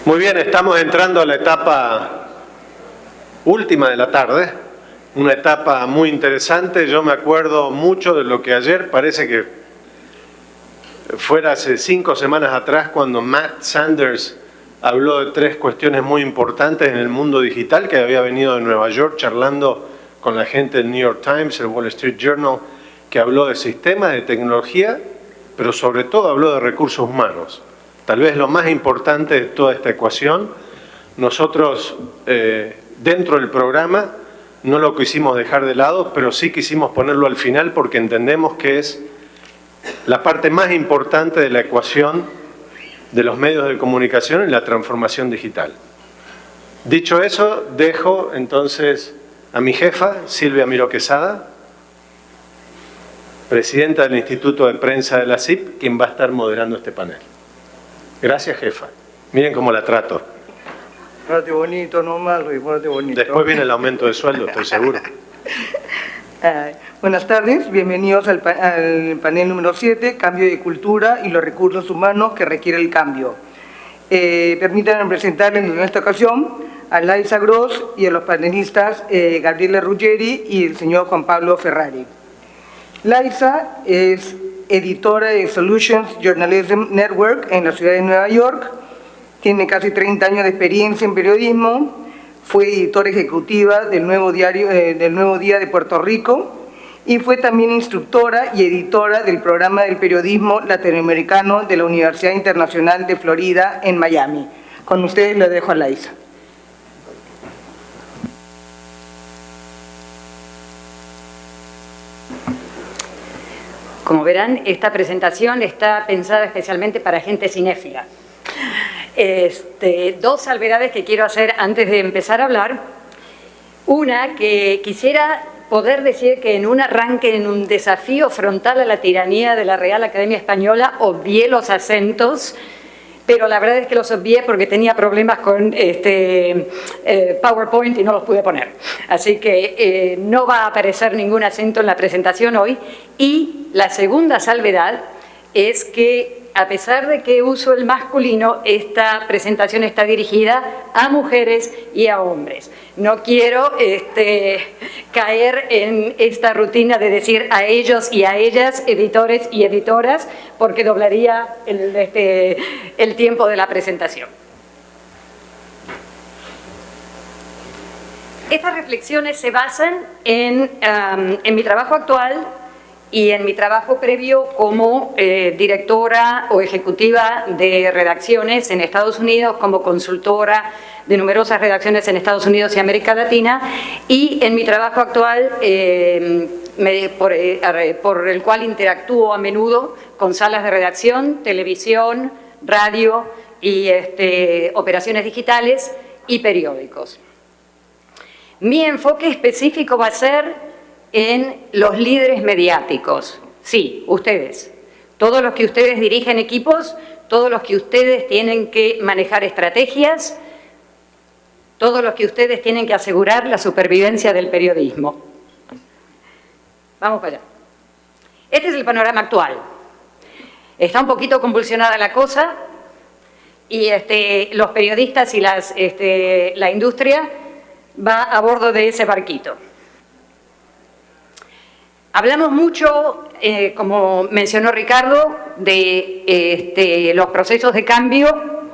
Muy bien, estamos entrando a la etapa última de la tarde, una etapa muy interesante. Yo me acuerdo mucho de lo que ayer, parece que fuera hace 5 semanas atrás, cuando Matt Sanders habló de 3 cuestiones muy importantes en el mundo digital, que había venido de Nueva York charlando con la gente del New York Times, el Wall Street Journal, que habló de sistemas, de tecnología, pero sobre todo habló de recursos humanos. Tal vez lo más importante de toda esta ecuación. Nosotros, dentro del programa, no lo quisimos dejar de lado, pero sí quisimos ponerlo al final porque entendemos que es la parte más importante de la ecuación de los medios de comunicación en la transformación digital. Dicho eso, dejo entonces a mi jefa, Silvia Miró Quesada, presidenta del Instituto de Prensa de la CIP, quien va a estar moderando este panel. Gracias, jefa. Miren cómo la trato. Pórtate bonito nomás, Luis, pórtate bonito. Después viene el aumento de sueldo, estoy seguro. Buenas tardes, bienvenidos al panel número 7, Cambio de Cultura y los Recursos Humanos que requiere el cambio. Permítanme presentarles en esta ocasión a Laisa Gross y a los panelistas Gabriela Ruggeri y el señor Juan Pablo Ferrari. Laisa es editora de Solutions Journalism Network en la ciudad de Nueva York, tiene casi 30 años de experiencia en periodismo, fue editora ejecutiva del Nuevo Día de Puerto Rico y fue también instructora y editora del programa del periodismo latinoamericano de la Universidad Internacional de Florida en Miami. Con ustedes le dejo a Laisa. Como verán, esta presentación está pensada especialmente para gente cinéfila. 2 salvedades que quiero hacer antes de empezar a hablar. Una, que quisiera poder decir que en un arranque, en un desafío frontal a la tiranía de la Real Academia Española, obvié los acentos, pero la verdad es que los obvié porque tenía problemas con PowerPoint y no los pude poner. Así que no va a aparecer ningún acento en la presentación hoy. Y la segunda salvedad es que, a pesar de que uso el masculino, esta presentación está dirigida a mujeres y a hombres. No quiero caer en esta rutina de decir a ellos y a ellas, editores y editoras, porque doblaría el tiempo de la presentación. Estas reflexiones se basan en mi trabajo actual y en mi trabajo previo como directora o ejecutiva de redacciones en Estados Unidos, como consultora de numerosas redacciones en Estados Unidos y América Latina, y en mi trabajo actual por el cual interactúo a menudo con salas de redacción, televisión, radio y operaciones digitales y periódicos. Mi enfoque específico va a ser en los líderes mediáticos. Sí, ustedes. Todos los que ustedes dirigen equipos, todos los que ustedes tienen que manejar estrategias, todos los que ustedes tienen que asegurar la supervivencia del periodismo. Vamos para allá. Este es el panorama actual. Está un poquito convulsionada la cosa y los periodistas y la industria va a bordo de ese barquito. Hablamos mucho, como mencionó Ricardo, de los procesos de cambio,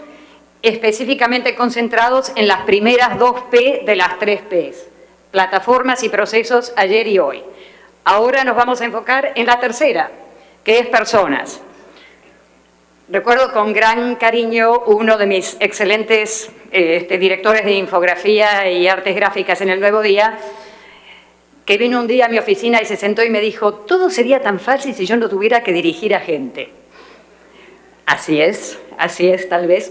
específicamente concentrados en las primeras 2 P de las 3 Ps, plataformas y procesos ayer y hoy. Ahora nos vamos a enfocar en la tercera, que es personas. Recuerdo con gran cariño uno de mis excelentes directores de infografía y artes gráficas en El Nuevo Día, que vino un día a mi oficina y se sentó y me dijo: todo sería tan fácil si yo no tuviera que dirigir a gente. Así es tal vez,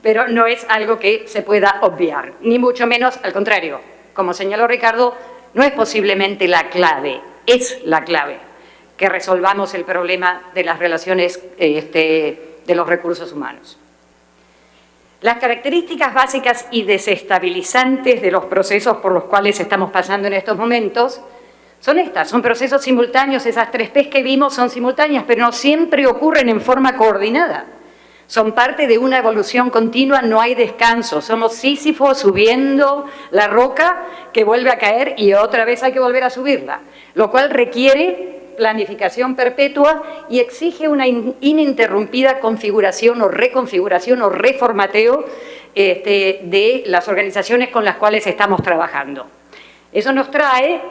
pero no es algo que se pueda obviar, ni mucho menos, al contrario. Como señaló Ricardo, no es posiblemente la clave, es la clave, que resolvamos el problema de las relaciones de los recursos humanos. Las características básicas y desestabilizantes de los procesos por los cuales estamos pasando en estos momentos son estas, son procesos simultáneos. Esas 3 P's que vimos son simultáneas, pero no siempre ocurren en forma coordinada. Son parte de una evolución continua, no hay descanso. Somos Sísifo subiendo la roca que vuelve a caer y otra vez hay que volver a subirla, lo cual requiere planificación perpetua y exige una ininterrumpida configuración o reconfiguración o reformateo de las organizaciones con las cuales estamos trabajando. Eso nos trae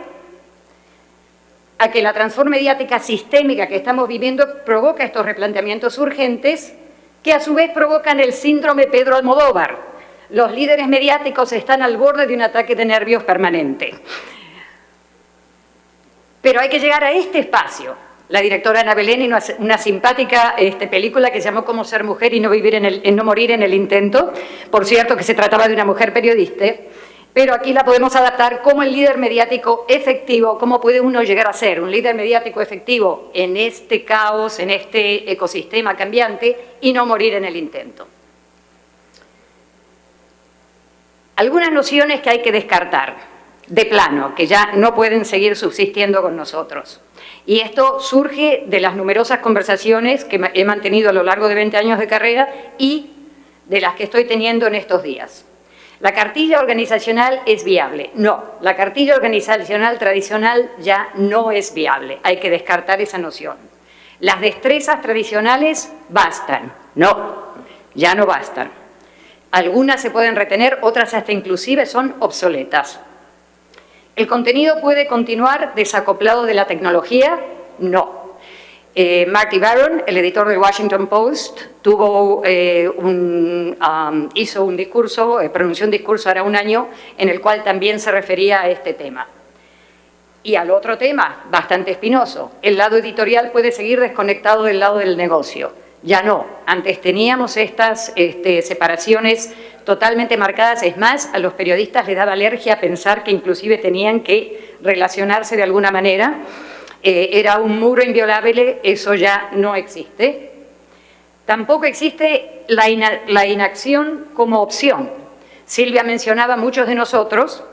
a que la transformación mediática sistémica que estamos viviendo provoca estos replanteamientos urgentes que a su vez provocan el síndrome Pedro Almodóvar. Los líderes mediáticos están al borde de un ataque de nervios permanente. Pero hay que llegar a este espacio. La directora Ana Belén, en una simpática película que se llamó Cómo ser mujer y no morir en el intento, por cierto que se trataba de una mujer periodista, pero aquí la podemos adaptar como el líder mediático efectivo, cómo puede uno llegar a ser un líder mediático efectivo en este caos, en este ecosistema cambiante y no morir en el intento. Algunas nociones que hay que descartar de plano, que ya no pueden seguir subsistiendo con nosotros. Y esto surge de las numerosas conversaciones que he mantenido a lo largo de 20 años de carrera y de las que estoy teniendo en estos días. ¿La cartilla organizacional es viable? No, la cartilla organizacional tradicional ya no es viable. Hay que descartar esa noción. ¿Las destrezas tradicionales bastan? No, ya no bastan. Algunas se pueden retener, otras hasta inclusive son obsoletas. ¿El contenido puede continuar desacoplado de la tecnología? No. Marty Baron, el editor del Washington Post, hizo un discurso, pronunció un discurso ahora un año, en el cual también se refería a este tema. Y al otro tema, bastante espinoso, el lado editorial puede seguir desconectado del lado del negocio. Ya no, antes teníamos estas separaciones totalmente marcadas, es más, a los periodistas les daba alergia pensar que inclusive tenían que relacionarse de alguna manera. Era un muro inviolable, eso ya no existe. Tampoco existe la inacción como opción. Silvia mencionaba muchos de nosotros,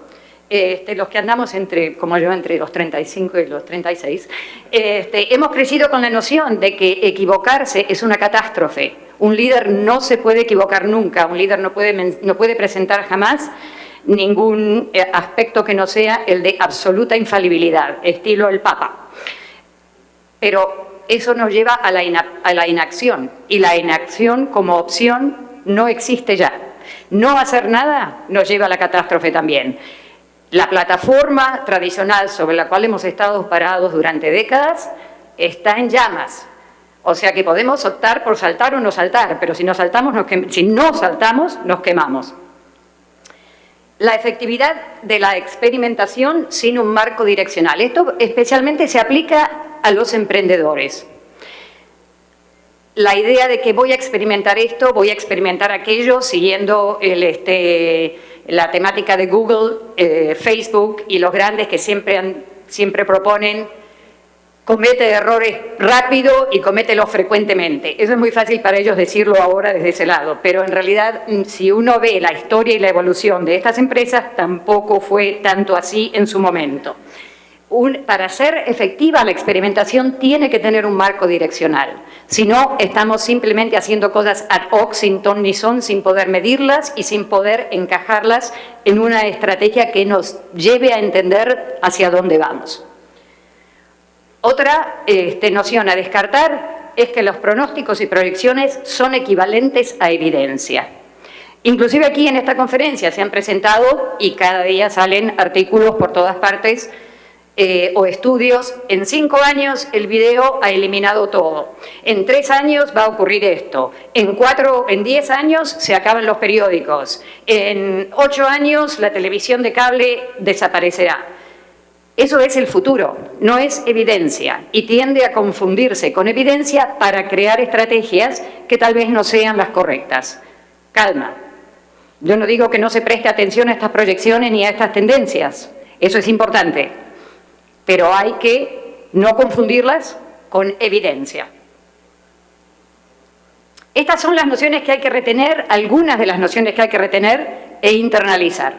los que andamos como yo, entre los 35 y los 36, hemos crecido con la noción de que equivocarse es una catástrofe. Un líder no se puede equivocar nunca, un líder no puede presentar jamás ningún aspecto que no sea el de absoluta infalibilidad, estilo el Papa. Pero eso nos lleva a la inacción, y la inacción como opción no existe ya. No hacer nada nos lleva a la catástrofe también. La plataforma tradicional sobre la cual hemos estado parados durante décadas está en llamas. O sea que podemos optar por saltar o no saltar, pero si no saltamos, nos quemamos. La efectividad de la experimentación sin un marco direccional. Esto especialmente se aplica a los emprendedores. La idea de que voy a experimentar esto, voy a experimentar aquello, siguiendo la temática de Google, Facebook y los grandes que siempre proponen comete errores rápido y comételos frecuentemente. Eso es muy fácil para ellos decirlo ahora desde ese lado, pero en realidad si uno ve la historia y la evolución de estas empresas, tampoco fue tanto así en su momento. Para ser efectiva la experimentación tiene que tener un marco direccional. Si no, estamos simplemente haciendo cosas ad hoc, sin ton ni son, sin poder medirlas y sin poder encajarlas en una estrategia que nos lleve a entender hacia dónde vamos. Otra noción a descartar es que los pronósticos y proyecciones son equivalentes a evidencia. Inclusive aquí en esta conferencia se han presentado y cada día salen artículos por todas partes o estudios. En 5 años el video ha eliminado todo. En 3 años va a ocurrir esto. En 10 años se acaban los periódicos. En 8 años la televisión de cable desaparecerá. Eso es el futuro, no es evidencia, y tiende a confundirse con evidencia para crear estrategias que tal vez no sean las correctas. Calma. Yo no digo que no se preste atención a estas proyecciones ni a estas tendencias. Eso es importante. Pero hay que no confundirlas con evidencia. Estas son las nociones que hay que retener, algunas de las nociones que hay que retener e internalizar.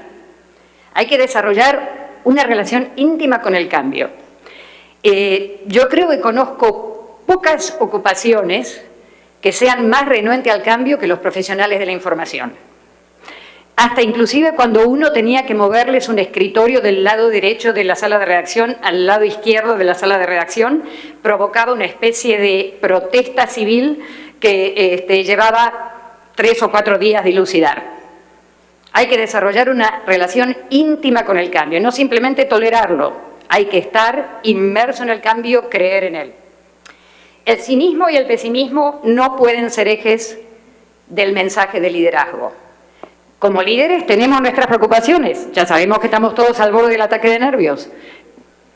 Hay que desarrollar una relación íntima con el cambio. Yo creo que conozco pocas ocupaciones que sean más renuentes al cambio que los profesionales de la información. Hasta inclusive cuando uno tenía que moverles un escritorio del lado derecho de la sala de redacción al lado izquierdo de la sala de redacción, provocaba una especie de protesta civil que llevaba 3 o 4 días dilucidar. Hay que desarrollar una relación íntima con el cambio, no simplemente tolerarlo, hay que estar inmerso en el cambio, creer en él. El cinismo y el pesimismo no pueden ser ejes del mensaje de liderazgo. Como líderes tenemos nuestras preocupaciones, ya sabemos que estamos todos al borde del ataque de nervios,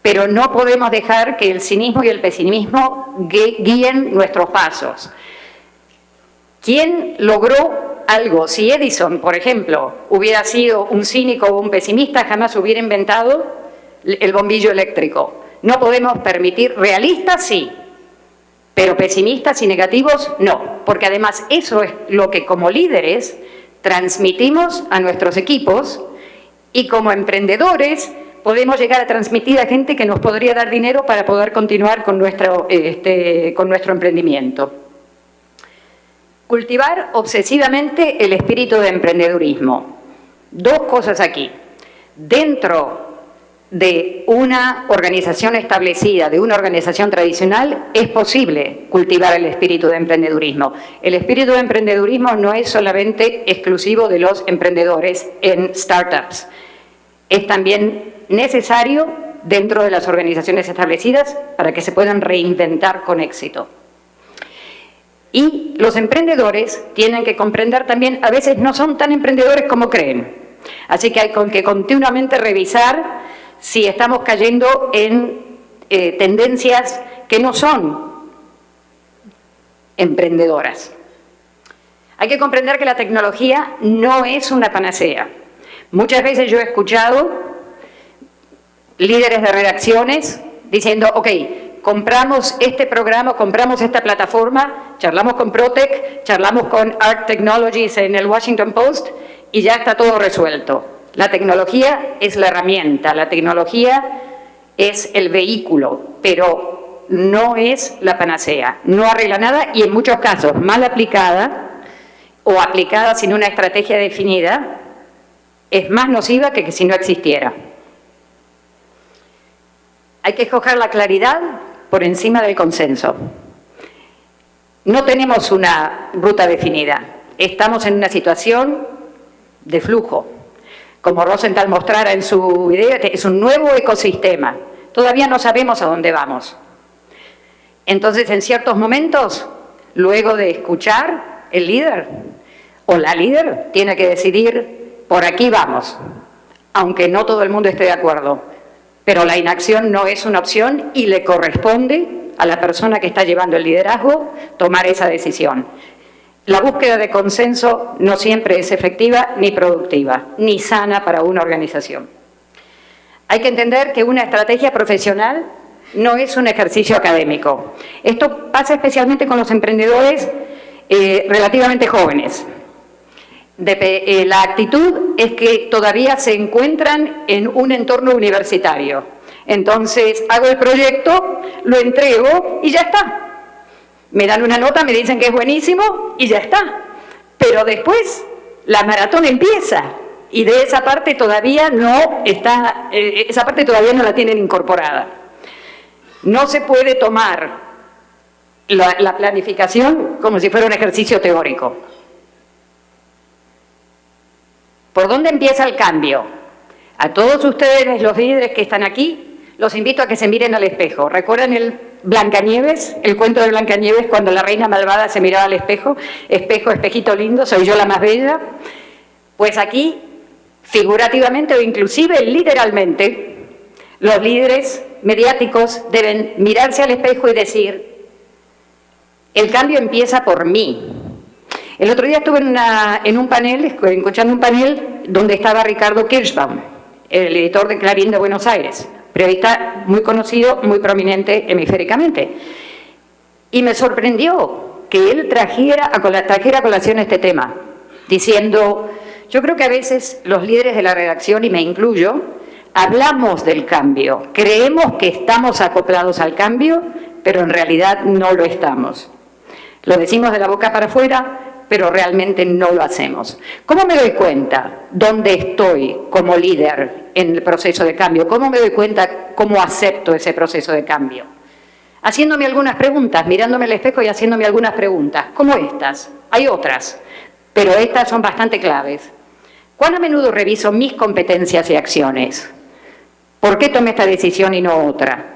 pero no podemos dejar que el cinismo y el pesimismo guíen nuestros pasos. ¿Quién logró algo? Si Edison, por ejemplo, hubiera sido un cínico o un pesimista, jamás hubiera inventado el bombillo eléctrico. No podemos permitir, realistas sí, pero pesimistas y negativos no, porque además eso es lo que como líderes transmitimos a nuestros equipos y como emprendedores podemos llegar a transmitir a gente que nos podría dar dinero para poder continuar con nuestro emprendimiento. Cultivar obsesivamente el espíritu de emprendedurismo. 2 cosas aquí. Dentro de una organización establecida, de una organización tradicional, es posible cultivar el espíritu de emprendedurismo. El espíritu de emprendedurismo no es solamente exclusivo de los emprendedores en startups. Es también necesario dentro de las organizaciones establecidas para que se puedan reinventar con éxito. Y los emprendedores tienen que comprender también, a veces no son tan emprendedores como creen. Así que hay que continuamente revisar si estamos cayendo en tendencias que no son emprendedoras. Hay que comprender que la tecnología no es una panacea. Muchas veces yo he escuchado líderes de redacciones diciendo, ok, compramos este programa, compramos esta plataforma, charlamos con Protec, charlamos con Arc Technologies en el Washington Post y ya está todo resuelto. La tecnología es la herramienta, la tecnología es el vehículo, pero no es la panacea, no arregla nada y en muchos casos mal aplicada o aplicada sin una estrategia definida es más nociva que si no existiera. Hay que escoger la claridad por encima del consenso. No tenemos una ruta definida, estamos en una situación de flujo. Como Rosenthal mostrara en su video, es un nuevo ecosistema. Todavía no sabemos a dónde vamos. Entonces, en ciertos momentos, luego de escuchar, el líder o la líder tiene que decidir, por aquí vamos, aunque no todo el mundo esté de acuerdo. Pero la inacción no es una opción y le corresponde a la persona que está llevando el liderazgo tomar esa decisión. La búsqueda de consenso no siempre es efectiva ni productiva, ni sana para una organización. Hay que entender que una estrategia profesional no es un ejercicio académico. Esto pasa especialmente con los emprendedores relativamente jóvenes. La actitud es que todavía se encuentran en un entorno universitario. Entonces, hago el proyecto, lo entrego y ya está. Me dan una nota, me dicen que es buenísimo y ya está. Pero después la maratón empieza y de esa parte todavía no está, esa parte todavía no la tienen incorporada. No se puede tomar la planificación como si fuera un ejercicio teórico. ¿Por dónde empieza el cambio? A todos ustedes, los líderes que están aquí, los invito a que se miren al espejo. ¿Recuerdan el Blancanieves, el cuento de Blancanieves, cuando la reina malvada se miraba al espejo? Espejo, espejito lindo, soy yo la más bella. Pues aquí, figurativamente o inclusive literalmente, los líderes mediáticos deben mirarse al espejo y decir, el cambio empieza por mí. El otro día estuve en un panel, escuchando un panel donde estaba Ricardo Kirschbaum, el editor de Clarín de Buenos Aires, periodista muy conocido, muy prominente hemisféricamente. Y me sorprendió que él trajera a colación este tema, diciendo, yo creo que a veces los líderes de la redacción, y me incluyo, hablamos del cambio, creemos que estamos acoplados al cambio, pero en realidad no lo estamos. Lo decimos de la boca para afuera, pero realmente no lo hacemos. ¿Cómo me doy cuenta dónde estoy como líder en el proceso de cambio? ¿Cómo me doy cuenta cómo acepto ese proceso de cambio? Haciéndome algunas preguntas, mirándome al espejo y haciéndome algunas preguntas, como estas. Hay otras, pero estas son bastante claves. ¿Cuán a menudo reviso mis competencias y acciones? ¿Por qué tomé esta decisión y no otra?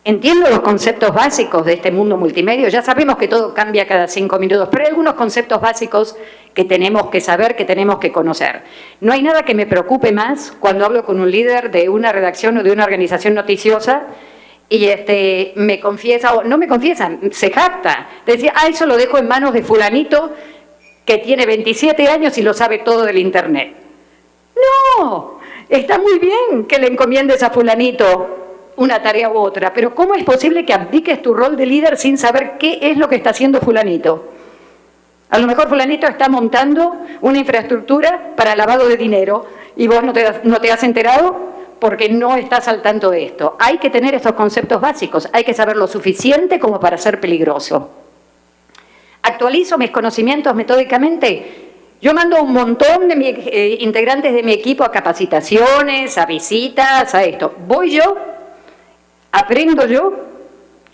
Entiendo los conceptos básicos de este mundo multimedia. Ya sabemos que todo cambia cada 5 minutos, pero hay algunos conceptos básicos que tenemos que saber, que tenemos que conocer. No hay nada que me preocupe más cuando hablo con un líder de una redacción o de una organización noticiosa y me confiesa, o no me confiesa, se jacta. Decía, eso lo dejo en manos de fulanito que tiene 27 años y lo sabe todo del Internet. No, está muy bien que le encomiendes a fulanito una tarea u otra, pero ¿cómo es posible que abdiques tu rol de líder sin saber qué es lo que está haciendo fulanito? A lo mejor fulanito está montando una infraestructura para lavado de dinero y vos no te has enterado porque no estás al tanto de esto. Hay que tener estos conceptos básicos, hay que saber lo suficiente como para ser peligroso. ¿Actualizo mis conocimientos metódicamente? Yo mando a un montón de integrantes de mi equipo a capacitaciones, a visitas, a esto. Voy yo, aprendo yo,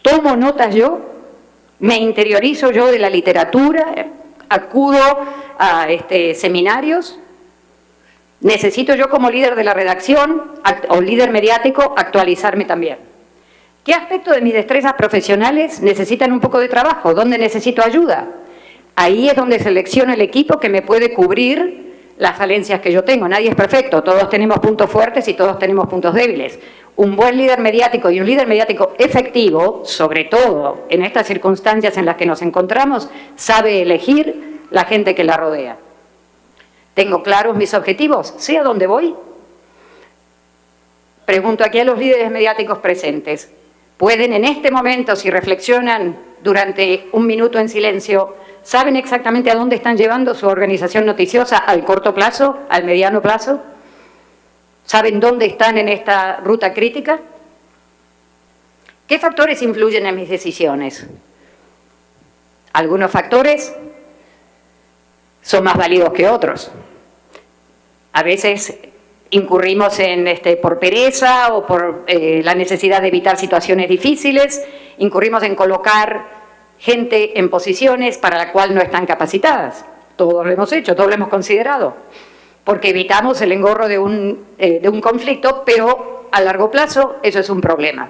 tomo notas yo, me interiorizo yo de la literatura, acudo a seminarios. Necesito yo como líder de la redacción o líder mediático actualizarme también. ¿Qué aspecto de mis destrezas profesionales necesitan un poco de trabajo? ¿Dónde necesito ayuda? Ahí es donde selecciono el equipo que me puede cubrir las falencias que yo tengo. Nadie es perfecto, todos tenemos puntos fuertes y todos tenemos puntos débiles. Un buen líder mediático y un líder mediático efectivo, sobre todo en estas circunstancias en las que nos encontramos, sabe elegir la gente que la rodea. ¿Tengo claros mis objetivos? ¿Sé a dónde voy? Pregunto aquí a los líderes mediáticos presentes. ¿Pueden en este momento, si reflexionan durante un minuto en silencio, saben exactamente a dónde están llevando su organización noticiosa al corto plazo, al mediano plazo? ¿Saben dónde están en esta ruta crítica? ¿Qué factores influyen en mis decisiones? Algunos factores son más válidos que otros. A veces incurrimos por pereza o por la necesidad de evitar situaciones difíciles, incurrimos en colocar gente en posiciones para la cual no están capacitadas. Todos lo hemos hecho, todos lo hemos considerado, porque evitamos el engorro de un conflicto, pero a largo plazo eso es un problema.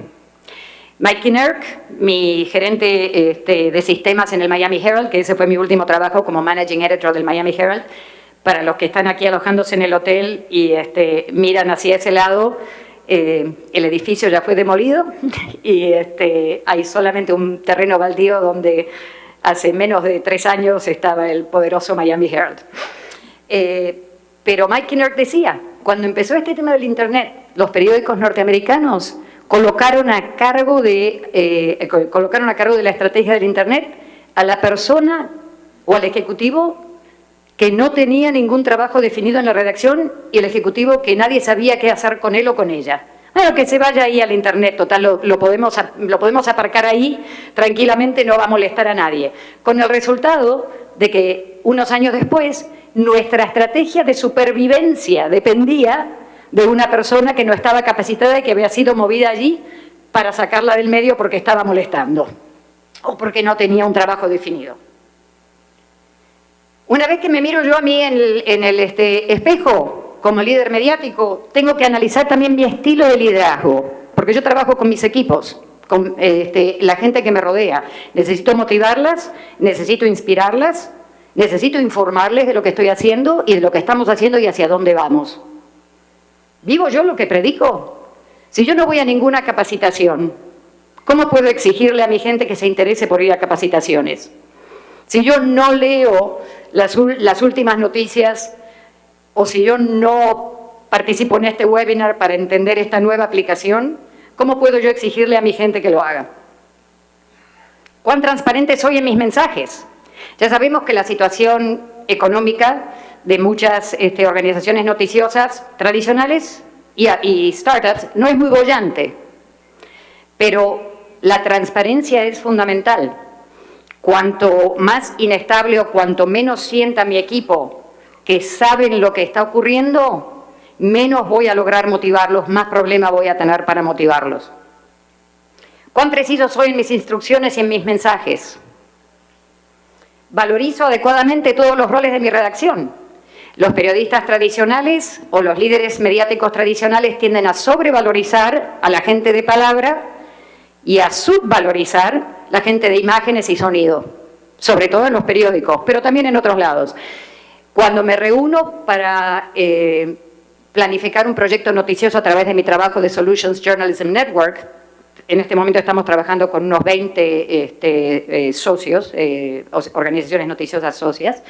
Mike Kinnerk, mi gerente de sistemas en el Miami Herald, que ese fue mi último trabajo como Managing Editor del Miami Herald, para los que están aquí alojándose en el hotel y miran hacia ese lado, el edificio ya fue demolido y hay solamente un terreno baldío donde hace menos de 3 años estaba el poderoso Miami Herald. Pero Mike Kinnerk decía, cuando empezó este tema del Internet, los periódicos norteamericanos colocaron a cargo de la estrategia del Internet a la persona o al ejecutivo que no tenía ningún trabajo definido en la redacción y el ejecutivo que nadie sabía qué hacer con él o con ella. Bueno, que se vaya ahí al Internet, total, lo podemos aparcar ahí tranquilamente, no va a molestar a nadie. Con el resultado de que unos años después, nuestra estrategia de supervivencia dependía de una persona que no estaba capacitada y que había sido movida allí para sacarla del medio porque estaba molestando o porque no tenía un trabajo definido. Una vez que me miro yo a mí en el espejo como líder mediático, tengo que analizar también mi estilo de liderazgo, porque yo trabajo con mis equipos, con la gente que me rodea. Necesito motivarlas, necesito inspirarlas, necesito informarles de lo que estoy haciendo y de lo que estamos haciendo y hacia dónde vamos. ¿Vivo yo lo que predico? Si yo no voy a ninguna capacitación, ¿cómo puedo exigirle a mi gente que se interese por ir a capacitaciones? Si yo no leo las últimas noticias o si yo no participo en este webinar para entender esta nueva aplicación, ¿cómo puedo yo exigirle a mi gente que lo haga? ¿Cuán transparente soy en mis mensajes? Ya sabemos que la situación económica de muchas organizaciones noticiosas tradicionales y startups no es muy boyante, pero la transparencia es fundamental. cuanto más inestable o cuanto menos sienta mi equipo que saben lo que está ocurriendo, menos voy a lograr motivarlos, más problema voy a tener para motivarlos. ¿Cuán preciso soy en mis instrucciones y en mis mensajes? Valorizo adecuadamente todos los roles de mi redacción. Los periodistas tradicionales o los líderes mediáticos tradicionales tienden a sobrevalorizar a la gente de palabra y a subvalorizar la gente de imágenes y sonido, sobre todo en los periódicos, pero también en otros lados. Cuando me reúno para planificar un proyecto noticioso a través de mi trabajo de Solutions Journalism Network, en este momento estamos trabajando con unos 20 socios, organizaciones noticiosas socias.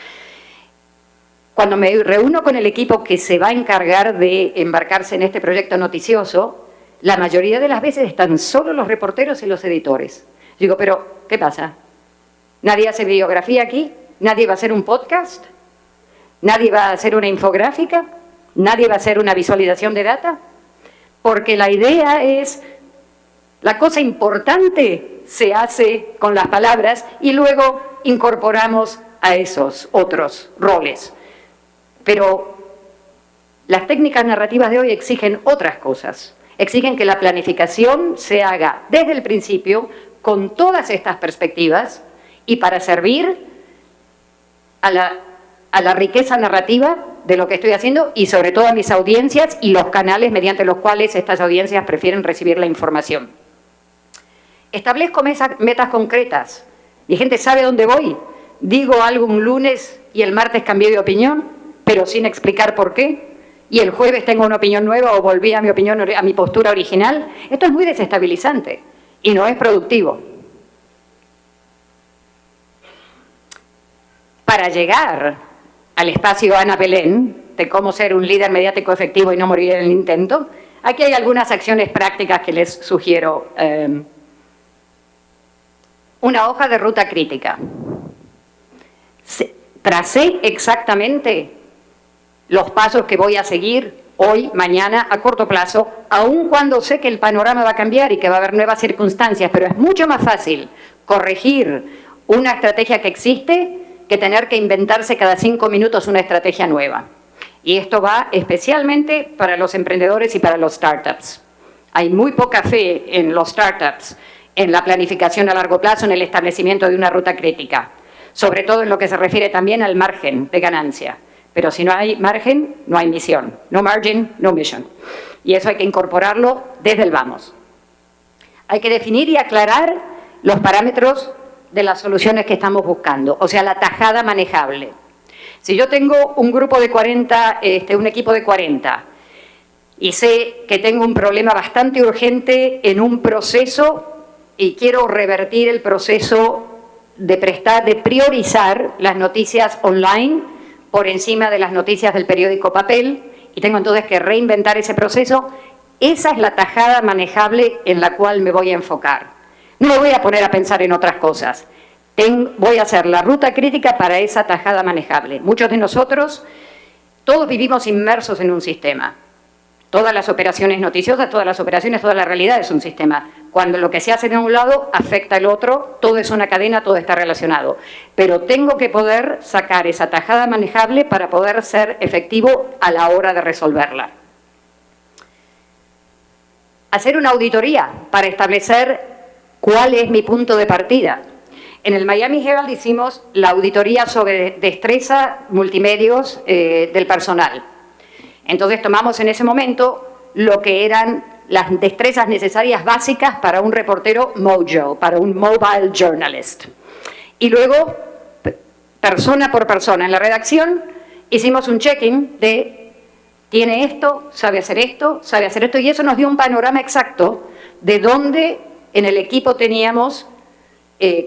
Cuando me reúno con el equipo que se va a encargar de embarcarse en este proyecto noticioso, la mayoría de las veces están solo los reporteros y los editores. Digo, pero, ¿qué pasa? ¿Nadie hace biografía aquí? ¿Nadie va a hacer un podcast? ¿Nadie va a hacer una infográfica? ¿Nadie va a hacer una visualización de data? Porque la idea es, la cosa importante se hace con las palabras y luego incorporamos a esos otros roles. Pero las técnicas narrativas de hoy exigen otras cosas. Exigen que la planificación se haga desde el principio con todas estas perspectivas y para servir a la riqueza narrativa de lo que estoy haciendo y sobre todo a mis audiencias y los canales mediante los cuales estas audiencias prefieren recibir la información. Establezco metas concretas. Mi gente sabe dónde voy. Digo algo un lunes y el martes cambié de opinión, pero sin explicar por qué. Y el jueves tengo una opinión nueva o volví a mi opinión, a mi postura original. Esto es muy desestabilizante y no es productivo. Para llegar al espacio Ana Belén, de cómo ser un líder mediático efectivo y no morir en el intento, aquí hay algunas acciones prácticas que les sugiero. Una hoja de ruta crítica. Tracé exactamente los pasos que voy a seguir hoy, mañana, a corto plazo, aun cuando sé que el panorama va a cambiar y que va a haber nuevas circunstancias, pero es mucho más fácil corregir una estrategia que existe que tener que inventarse cada 5 minutos una estrategia nueva. Y esto va especialmente para los emprendedores y para los startups. Hay muy poca fe en los startups, en la planificación a largo plazo, en el establecimiento de una ruta crítica, sobre todo en lo que se refiere también al margen de ganancia. Pero si no hay margen, no hay misión. No margin, no mission. Y eso hay que incorporarlo desde el vamos. Hay que definir y aclarar los parámetros de las soluciones que estamos buscando, o sea, la tajada manejable. Si yo tengo un grupo de 40, un equipo de 40, y sé que tengo un problema bastante urgente en un proceso y quiero revertir el proceso de priorizar las noticias online por encima de las noticias del periódico papel, y tengo entonces que reinventar ese proceso, esa es la tajada manejable en la cual me voy a enfocar. No me voy a poner a pensar en otras cosas. Voy a hacer la ruta crítica para esa tajada manejable. Muchos de nosotros, todos vivimos inmersos en un sistema. Todas las operaciones noticiosas, todas las operaciones, toda la realidad es un sistema. Cuando lo que se hace de un lado afecta al otro, todo es una cadena, todo está relacionado. Pero tengo que poder sacar esa tajada manejable para poder ser efectivo a la hora de resolverla. Hacer una auditoría para establecer cuál es mi punto de partida. En el Miami Herald hicimos la auditoría sobre destreza multimedios del personal. Entonces tomamos en ese momento lo que eran las destrezas necesarias básicas para un reportero mojo, para un mobile journalist. Y luego, persona por persona, en la redacción hicimos un check-in de tiene esto, sabe hacer esto, y eso nos dio un panorama exacto de dónde en el equipo teníamos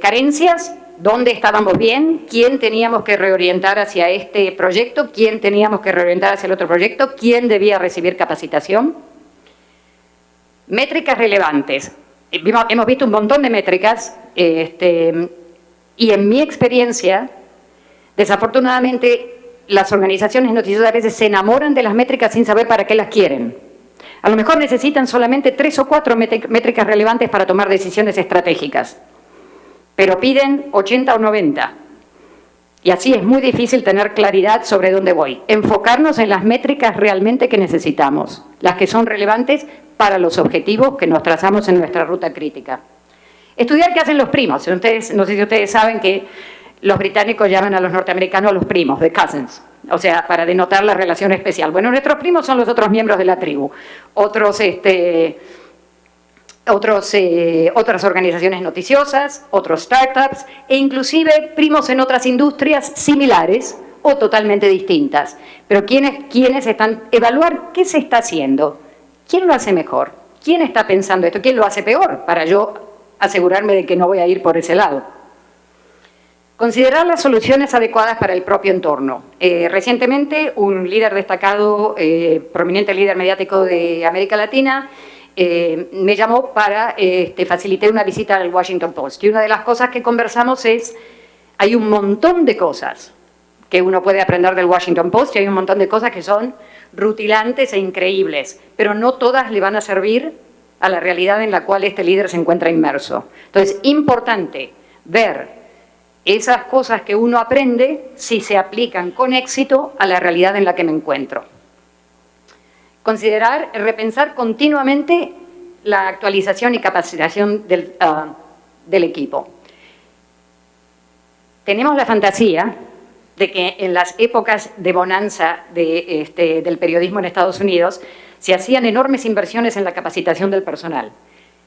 carencias, dónde estábamos bien, quién teníamos que reorientar hacia este proyecto, quién teníamos que reorientar hacia el otro proyecto, quién debía recibir capacitación. Métricas relevantes. Hemos visto un montón de métricas y en mi experiencia, desafortunadamente, las organizaciones noticiosas a veces se enamoran de las métricas sin saber para qué las quieren. A lo mejor necesitan solamente 3 o 4 métricas relevantes para tomar decisiones estratégicas. pero piden 80 o 90. Y así es muy difícil tener claridad sobre dónde voy. Enfocarnos en las métricas realmente que necesitamos, las que son relevantes para los objetivos que nos trazamos en nuestra ruta crítica. Estudiar qué hacen los primos. Ustedes, no sé si ustedes saben que los británicos llaman a los norteamericanos los primos, the cousins, o sea, para denotar la relación especial. Bueno, nuestros primos son los otros miembros de la tribu, otras organizaciones noticiosas, otros startups e inclusive primos en otras industrias similares o totalmente distintas. Pero ¿quiénes están? Evaluar qué se está haciendo, quién lo hace mejor, quién está pensando esto, quién lo hace peor, para yo asegurarme de que no voy a ir por ese lado. Considerar las soluciones adecuadas para el propio entorno. Recientemente, un líder destacado, prominente líder mediático de América Latina, me llamó para facilitar una visita al Washington Post. Y una de las cosas que conversamos es, hay un montón de cosas que uno puede aprender del Washington Post y hay un montón de cosas que son rutilantes e increíbles, pero no todas le van a servir a la realidad en la cual este líder se encuentra inmerso. Entonces, importante ver esas cosas que uno aprende si se aplican con éxito a la realidad en la que me encuentro. Considerar, repensar continuamente la actualización y capacitación del equipo. Tenemos la fantasía de que en las épocas de bonanza del periodismo en Estados Unidos se hacían enormes inversiones en la capacitación del personal.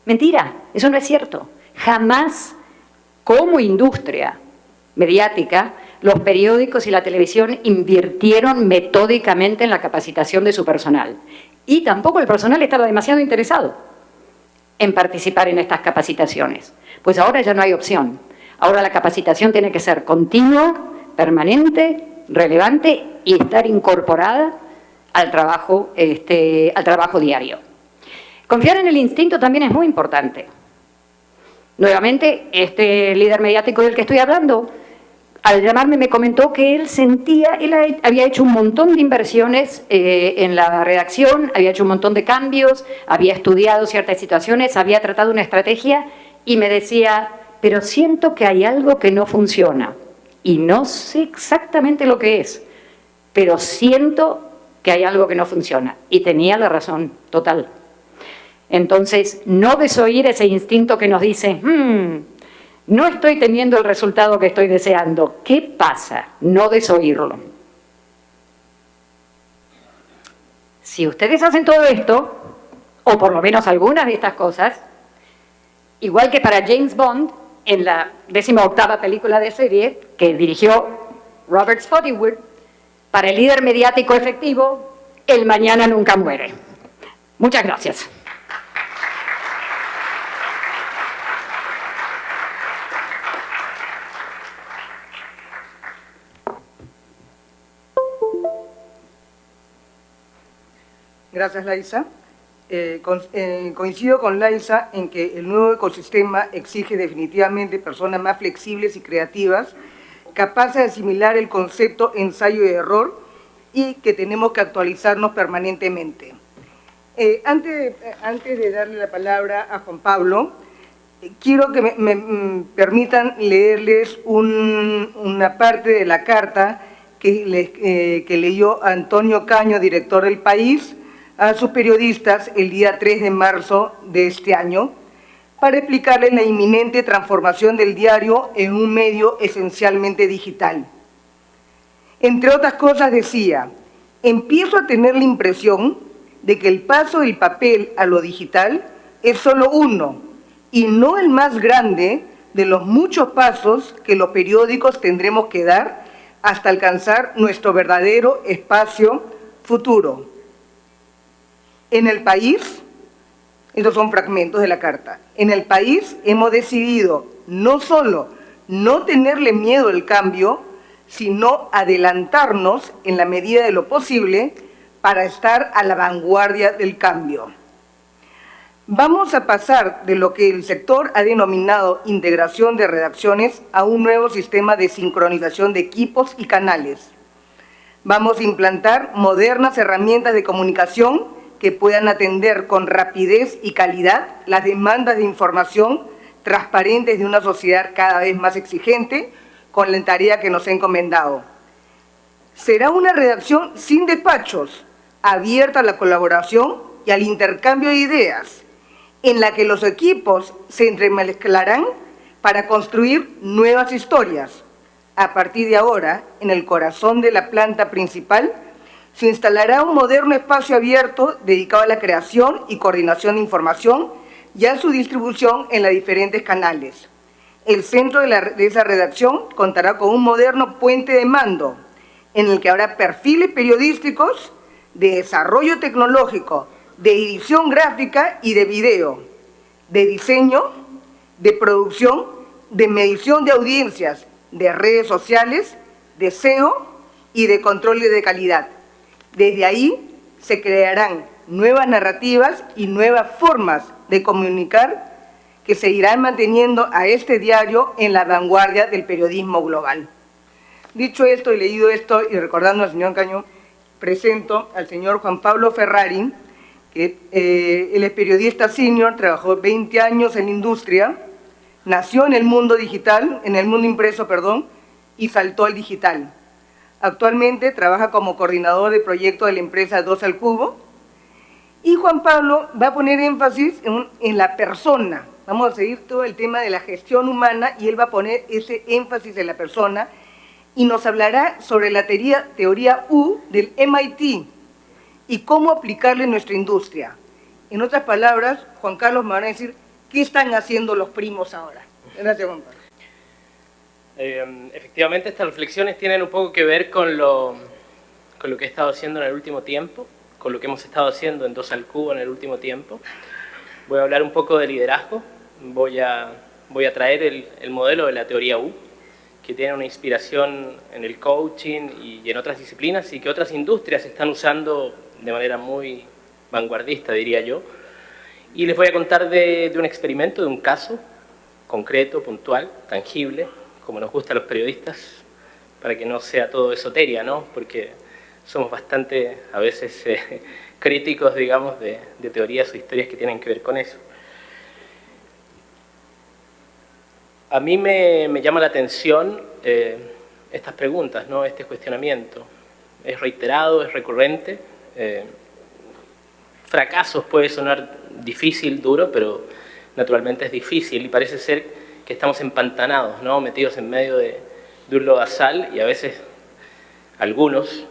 Mentira, eso no es cierto. Jamás, como industria mediática, los periódicos y la televisión invirtieron metódicamente en la capacitación de su personal. Y tampoco el personal estaba demasiado interesado en participar en estas capacitaciones. Pues ahora ya no hay opción. Ahora la capacitación tiene que ser continua, permanente, relevante y estar incorporada al trabajo diario. Confiar en el instinto también es muy importante. Nuevamente, este líder mediático del que estoy hablando, al llamarme me comentó que él había hecho un montón de inversiones en la redacción, había hecho un montón de cambios, había estudiado ciertas situaciones, había tratado una estrategia y me decía, pero siento que hay algo que no funciona y no sé exactamente lo que es, pero siento que hay algo que no funciona. Y tenía la razón total. Entonces, no desoír ese instinto que nos dice, no estoy teniendo el resultado que estoy deseando. ¿Qué pasa? No desoírlo. Si ustedes hacen todo esto, o por lo menos algunas de estas cosas, igual que para James Bond, en la 18ª película de serie que dirigió Robert Spottiswoode, para el líder mediático efectivo, el mañana nunca muere. Muchas gracias. Gracias, Laisa. Coincido con Laisa en que el nuevo ecosistema exige definitivamente personas más flexibles y creativas, capaces de asimilar el concepto ensayo y error y que tenemos que actualizarnos permanentemente. Antes de darle la palabra a Juan Pablo, quiero que me permitan leerles una parte de la carta que leyó Antonio Caño, director del País, a sus periodistas el día 3 de marzo de este año, para explicarles la inminente transformación del diario en un medio esencialmente digital. Entre otras cosas decía, empiezo a tener la impresión de que el paso del papel a lo digital es solo uno, y no el más grande de los muchos pasos que los periódicos tendremos que dar hasta alcanzar nuestro verdadero espacio futuro. En el país, estos son fragmentos de la carta, en el país hemos decidido no solo no tenerle miedo al cambio, sino adelantarnos en la medida de lo posible para estar a la vanguardia del cambio. Vamos a pasar de lo que el sector ha denominado integración de redacciones a un nuevo sistema de sincronización de equipos y canales. Vamos a implantar modernas herramientas de comunicación que puedan atender con rapidez y calidad las demandas de información transparentes de una sociedad cada vez más exigente con la tarea que nos ha encomendado. Será una redacción sin despachos, abierta a la colaboración y al intercambio de ideas, en la que los equipos se entremezclarán para construir nuevas historias. A partir de ahora, en el corazón de la planta principal, se instalará un moderno espacio abierto dedicado a la creación y coordinación de información y a su distribución en los diferentes canales. El centro de esa redacción contará con un moderno puente de mando, en el que habrá perfiles periodísticos de desarrollo tecnológico, de edición gráfica y de video, de diseño, de producción, de medición de audiencias, de redes sociales, de SEO y de control de calidad. Desde ahí se crearán nuevas narrativas y nuevas formas de comunicar que seguirán manteniendo a este diario en la vanguardia del periodismo global. Dicho esto y leído esto y recordando al señor Cañón, presento al señor Juan Pablo Ferrari, que él es periodista senior, trabajó 20 años en la industria, nació en el mundo digital, en el mundo impreso, perdón, y saltó al digital. Actualmente trabaja como coordinador de proyecto de la empresa 2 al Cubo. Y Juan Pablo va a poner énfasis en la persona. Vamos a seguir todo el tema de la gestión humana y él va a poner ese énfasis en la persona y nos hablará sobre la teoría U del MIT y cómo aplicarla en nuestra industria. En otras palabras, Juan Carlos me va a decir qué están haciendo los primos ahora. Gracias, Juan Pablo. Efectivamente, estas reflexiones tienen un poco que ver con lo que he estado haciendo en el último tiempo, con lo que hemos estado haciendo en 2 al Cubo en el último tiempo. Voy a hablar un poco de liderazgo, voy a traer el modelo de la teoría U, que tiene una inspiración en el coaching y en otras disciplinas y que otras industrias están usando de manera muy vanguardista, diría yo. Y les voy a contar de un experimento, de un caso concreto, puntual, tangible, como nos gusta a los periodistas, para que no sea todo esoteria, ¿no? Porque somos bastante, a veces, críticos, digamos, de teorías o historias que tienen que ver con eso. A mí me llama la atención estas preguntas, ¿no? Este cuestionamiento. Es reiterado, es recurrente. Fracasos puede sonar difícil, duro, pero naturalmente es difícil y parece ser que estamos empantanados, ¿no? Metidos en medio de un lodazal y a veces algunos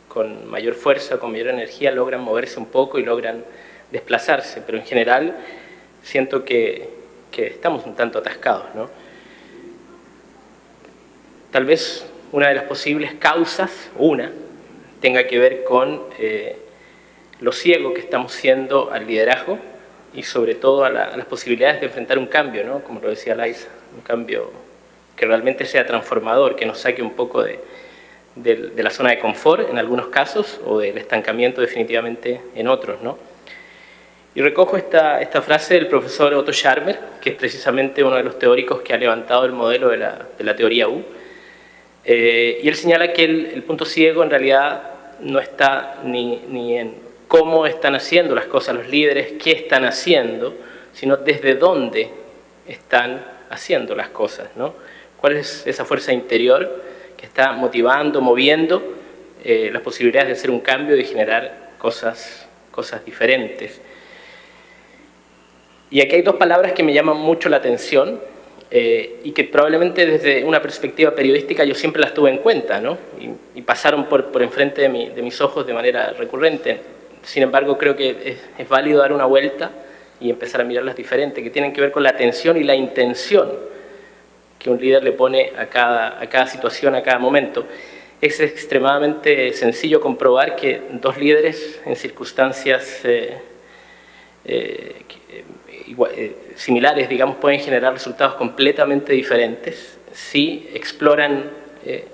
con mayor fuerza, con mayor energía logran moverse un poco y logran desplazarse, pero en general siento que estamos un tanto atascados, ¿no? Tal vez una de las posibles causas, tenga que ver con lo ciego que estamos siendo al liderazgo y sobre todo a las posibilidades de enfrentar un cambio, ¿no? Como lo decía Laisa, un cambio que realmente sea transformador, que nos saque un poco de la zona de confort en algunos casos o del estancamiento definitivamente en otros, ¿no? Y recojo esta frase del profesor Otto Scharmer, que es precisamente uno de los teóricos que ha levantado el modelo de la teoría U, y él señala que el punto ciego en realidad no está ni en cómo están haciendo las cosas los líderes, qué están haciendo, sino desde dónde están haciendo las cosas, ¿no? ¿Cuál es esa fuerza interior que está motivando, moviendo las posibilidades de hacer un cambio y de generar cosas diferentes? Y aquí hay 2 palabras que me llaman mucho la atención y que probablemente desde una perspectiva periodística yo siempre las tuve en cuenta, ¿no? Y pasaron por enfrente de mis ojos de manera recurrente. Sin embargo, creo que es válido dar una vuelta y empezar a mirarlas diferentes, que tienen que ver con la atención y la intención que un líder le pone a cada situación, a cada momento. Es extremadamente sencillo comprobar que 2 líderes en circunstancias similares, digamos, pueden generar resultados completamente diferentes si exploran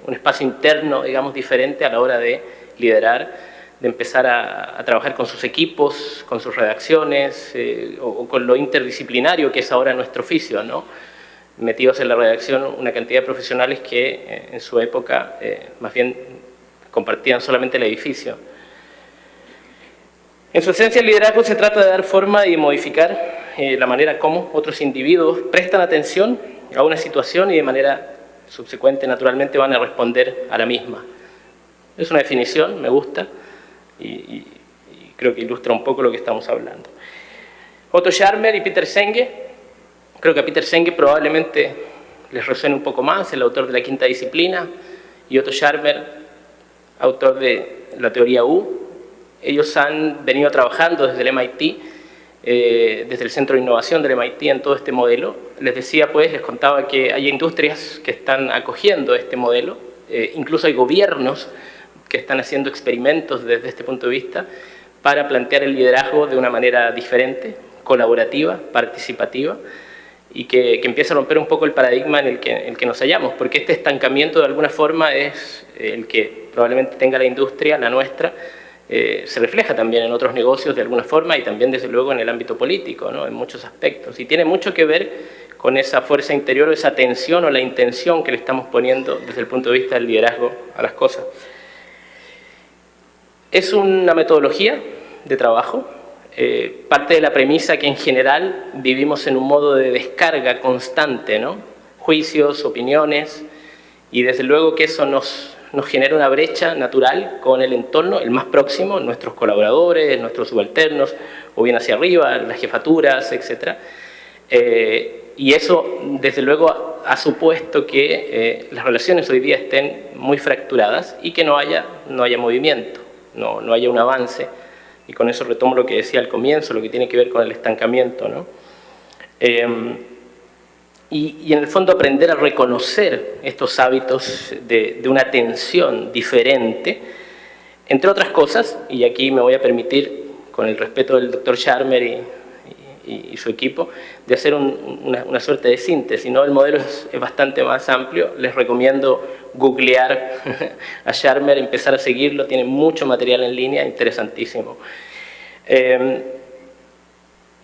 un espacio interno, digamos, diferente a la hora de liderar, de empezar a trabajar con sus equipos, con sus redacciones o con lo interdisciplinario que es ahora nuestro oficio, ¿no? Metidos en la redacción una cantidad de profesionales que en su época más bien compartían solamente el edificio. En su esencia, el liderazgo se trata de dar forma y de modificar la manera como otros individuos prestan atención a una situación y de manera subsecuente, naturalmente, van a responder a la misma. Es una definición, me gusta, y creo que ilustra un poco lo que estamos hablando. Otto Scharmer y Peter Senge. Creo que a Peter Senge probablemente les resuene un poco más, el autor de la quinta disciplina, y Otto Scharmer, autor de la teoría U. Ellos han venido trabajando desde el MIT, desde el Centro de Innovación del MIT en todo este modelo. Les decía, pues, les contaba que hay industrias que están acogiendo este modelo, incluso hay gobiernos que están haciendo experimentos desde este punto de vista para plantear el liderazgo de una manera diferente, colaborativa, participativa, y que empieza a romper un poco el paradigma en el que nos hallamos, porque este estancamiento de alguna forma es el que probablemente tenga la industria, la nuestra, se refleja también en otros negocios de alguna forma y también desde luego en el ámbito político, ¿no? En muchos aspectos, y tiene mucho que ver con esa fuerza interior o esa tensión o la intención que le estamos poniendo desde el punto de vista del liderazgo a las cosas. Es una metodología de trabajo, parte de la premisa que en general vivimos en un modo de descarga constante, ¿no? Juicios, opiniones, y desde luego que eso nos genera una brecha natural con el entorno, el más próximo, nuestros colaboradores, nuestros subalternos, o bien hacia arriba, las jefaturas, etc. Y eso, desde luego, ha supuesto que las relaciones hoy día estén muy fracturadas y que no haya movimiento, no haya un avance. Y con eso retomo lo que decía al comienzo, lo que tiene que ver con el estancamiento, ¿no? Y en el fondo aprender a reconocer estos hábitos de una atención diferente, entre otras cosas, y aquí me voy a permitir, con el respeto del doctor Scharmer y su equipo, de hacer una suerte de síntesis, ¿no? El modelo es bastante más amplio, les recomiendo googlear a Scharmer, empezar a seguirlo, tiene mucho material en línea, interesantísimo.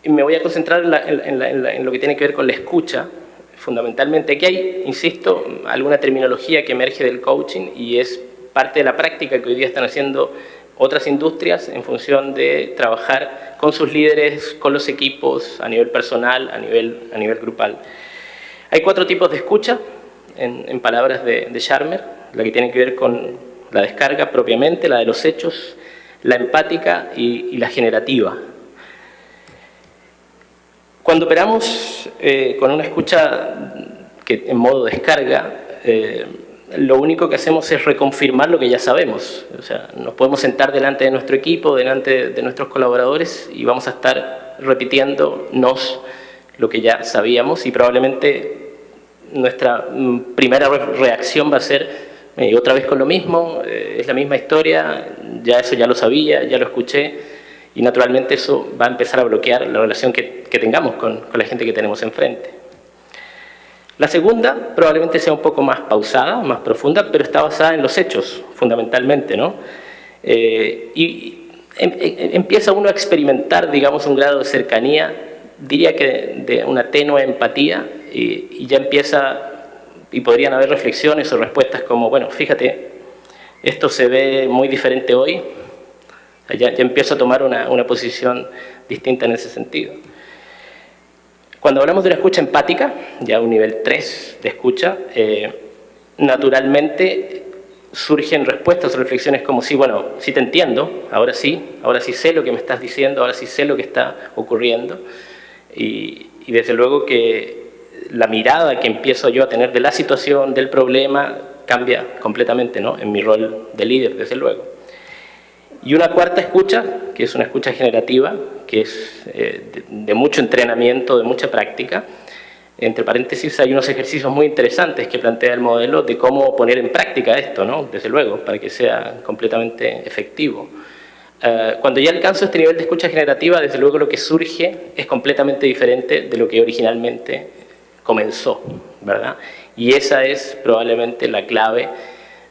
Y me voy a concentrar en lo que tiene que ver con la escucha, fundamentalmente. Aquí hay, insisto, alguna terminología que emerge del coaching y es parte de la práctica que hoy día están haciendo otras industrias en función de trabajar con sus líderes, con los equipos, a nivel personal, a nivel grupal. Hay 4 tipos de escucha, en palabras de Scharmer, la que tiene que ver con la descarga propiamente, la de los hechos, la empática y la generativa. Cuando operamos con una escucha que en modo descarga, lo único que hacemos es reconfirmar lo que ya sabemos. O sea, nos podemos sentar delante de nuestro equipo, delante de nuestros colaboradores y vamos a estar repitiéndonos lo que ya sabíamos y probablemente nuestra primera reacción va a ser otra vez con lo mismo, es la misma historia, eso ya lo sabía, ya lo escuché y naturalmente eso va a empezar a bloquear la relación que tengamos con la gente que tenemos enfrente. La segunda probablemente sea un poco más pausada, más profunda, pero está basada en los hechos, fundamentalmente, ¿no? Y empieza uno a experimentar, digamos, un grado de cercanía, diría que de una tenue empatía, y ya empieza, y podrían haber reflexiones o respuestas como, bueno, fíjate, esto se ve muy diferente hoy, ya empiezo a tomar una posición distinta en ese sentido. Cuando hablamos de una escucha empática, ya un nivel 3 de escucha, naturalmente surgen respuestas o reflexiones como sí, bueno, sí te entiendo, ahora sí sé lo que me estás diciendo, ahora sí sé lo que está ocurriendo, y desde luego que la mirada que empiezo yo a tener de la situación, del problema, cambia completamente, ¿no? En mi rol de líder, desde luego. Y una cuarta escucha, que es una escucha generativa, que es de mucho entrenamiento, de mucha práctica. Entre paréntesis, hay unos ejercicios muy interesantes que plantea el modelo de cómo poner en práctica esto, ¿no? Desde luego, para que sea completamente efectivo. Cuando ya alcanzo este nivel de escucha generativa, desde luego lo que surge es completamente diferente de lo que originalmente comenzó, ¿verdad? Y esa es probablemente la clave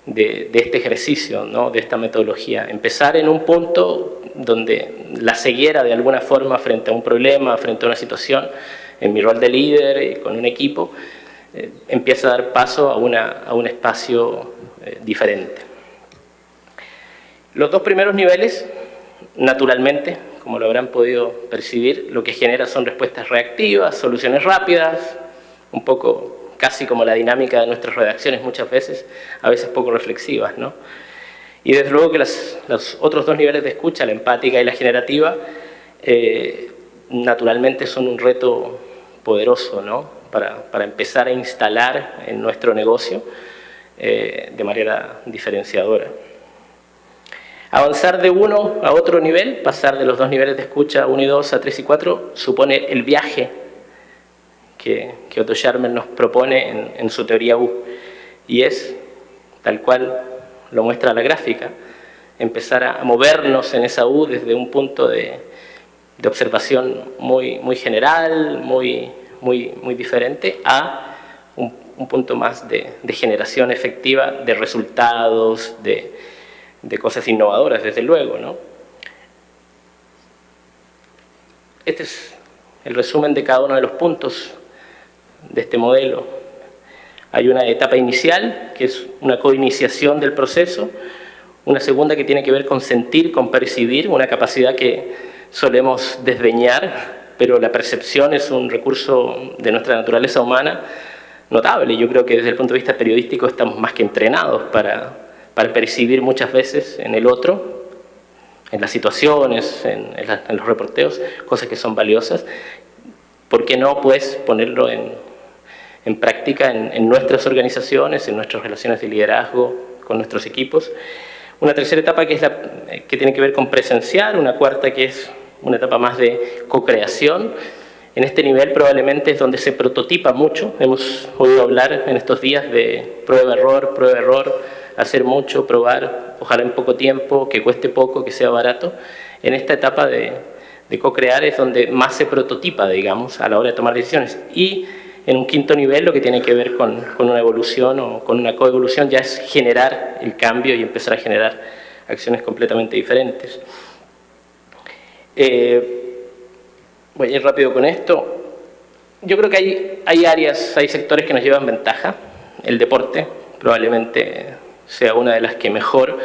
de este ejercicio, ¿no? De esta metodología. Empezar en un punto donde la ceguera de alguna forma frente a un problema, frente a una situación, en mi rol de líder, con un equipo, empieza a dar paso a un espacio diferente. Los 2 primeros niveles, naturalmente, como lo habrán podido percibir, lo que genera son respuestas reactivas, soluciones rápidas, un poco casi como la dinámica de nuestras redacciones muchas veces, a veces poco reflexivas, ¿no? Y desde luego que los otros dos niveles de escucha, la empática y la generativa, naturalmente son un reto poderoso, ¿no? Para empezar a instalar en nuestro negocio de manera diferenciadora. Avanzar de uno a otro nivel, pasar de los dos niveles de escucha 1 y 2 a 3 y 4, supone el viaje que Otto Scharmer nos propone en su teoría U, y es, tal cual lo muestra la gráfica, empezar a movernos en esa U desde un punto de observación muy general, muy diferente, a un punto más de generación efectiva de resultados, de cosas innovadoras, desde luego, ¿no? Este es el resumen de cada uno de los puntos de este modelo. Hay una etapa inicial, que es una coiniciación del proceso, una segunda que tiene que ver con sentir, con percibir, una capacidad que solemos desdeñar, pero la percepción es un recurso de nuestra naturaleza humana notable. Yo creo que desde el punto de vista periodístico estamos más que entrenados para percibir muchas veces en el otro, en las situaciones, en los reporteos, cosas que son valiosas. ¿Por qué no, pues, ponerlo en práctica en nuestras organizaciones, en nuestras relaciones de liderazgo, con nuestros equipos? Una tercera etapa que tiene que ver con presenciar, una cuarta que es una etapa más de co-creación. En este nivel probablemente es donde se prototipa mucho. Hemos oído hablar en estos días de prueba-error, hacer mucho, probar, ojalá en poco tiempo, que cueste poco, que sea barato. En esta etapa de co-crear es donde más se prototipa, digamos, a la hora de tomar decisiones. Y en un quinto nivel lo que tiene que ver con una evolución o con una coevolución ya es generar el cambio y empezar a generar acciones completamente diferentes. Voy a ir rápido con esto. Yo creo que hay áreas, hay sectores que nos llevan ventaja. El deporte probablemente sea una de las que mejor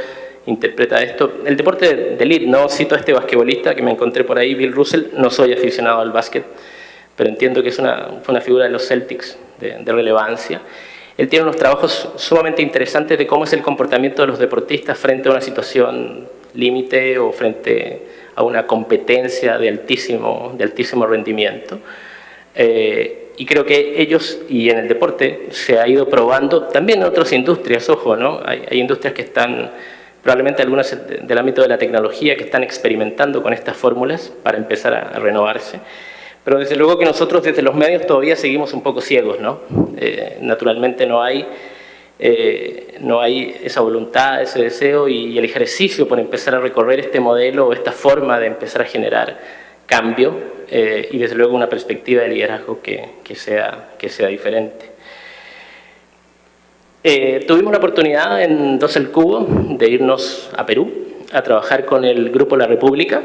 interpreta esto. El deporte de elite, no cito a este basquetbolista que me encontré por ahí, Bill Russell, no soy aficionado al básquet, pero entiendo que fue una figura de los Celtics de relevancia. Él tiene unos trabajos sumamente interesantes de cómo es el comportamiento de los deportistas frente a una situación límite o frente a una competencia de altísimo rendimiento. Y creo que ellos, y en el deporte, se ha ido probando, también en otras industrias, ojo, ¿no? Hay industrias que están, probablemente algunas del ámbito de la tecnología, que están experimentando con estas fórmulas para empezar a renovarse. Pero desde luego que nosotros desde los medios todavía seguimos un poco ciegos, ¿no? Naturalmente no hay esa voluntad, ese deseo y el ejercicio por empezar a recorrer este modelo o esta forma de empezar a generar cambio y desde luego una perspectiva de liderazgo que sea diferente. Tuvimos la oportunidad en Dos el Cubo de irnos a Perú a trabajar con el Grupo La República.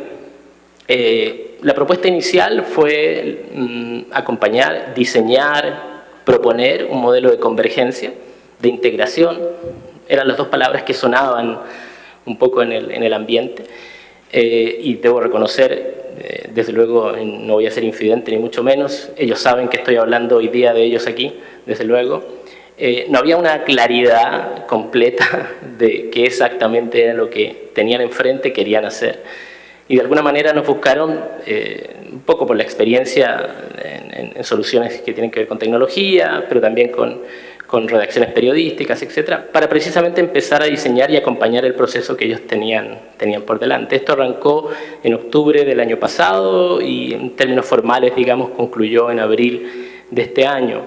La propuesta inicial fue acompañar, diseñar, proponer un modelo de convergencia, de integración. Eran las dos palabras que sonaban un poco en el ambiente. Y debo reconocer, desde luego, no voy a ser infidente ni mucho menos, ellos saben que estoy hablando hoy día de ellos aquí, desde luego. No había una claridad completa de qué exactamente era lo que tenían enfrente, querían hacer. Y de alguna manera nos buscaron, un poco por la experiencia en soluciones que tienen que ver con tecnología, pero también con redacciones periodísticas, etcétera, para precisamente empezar a diseñar y acompañar el proceso que ellos tenían por delante. Esto arrancó en octubre del año pasado y en términos formales, digamos, concluyó en abril de este año.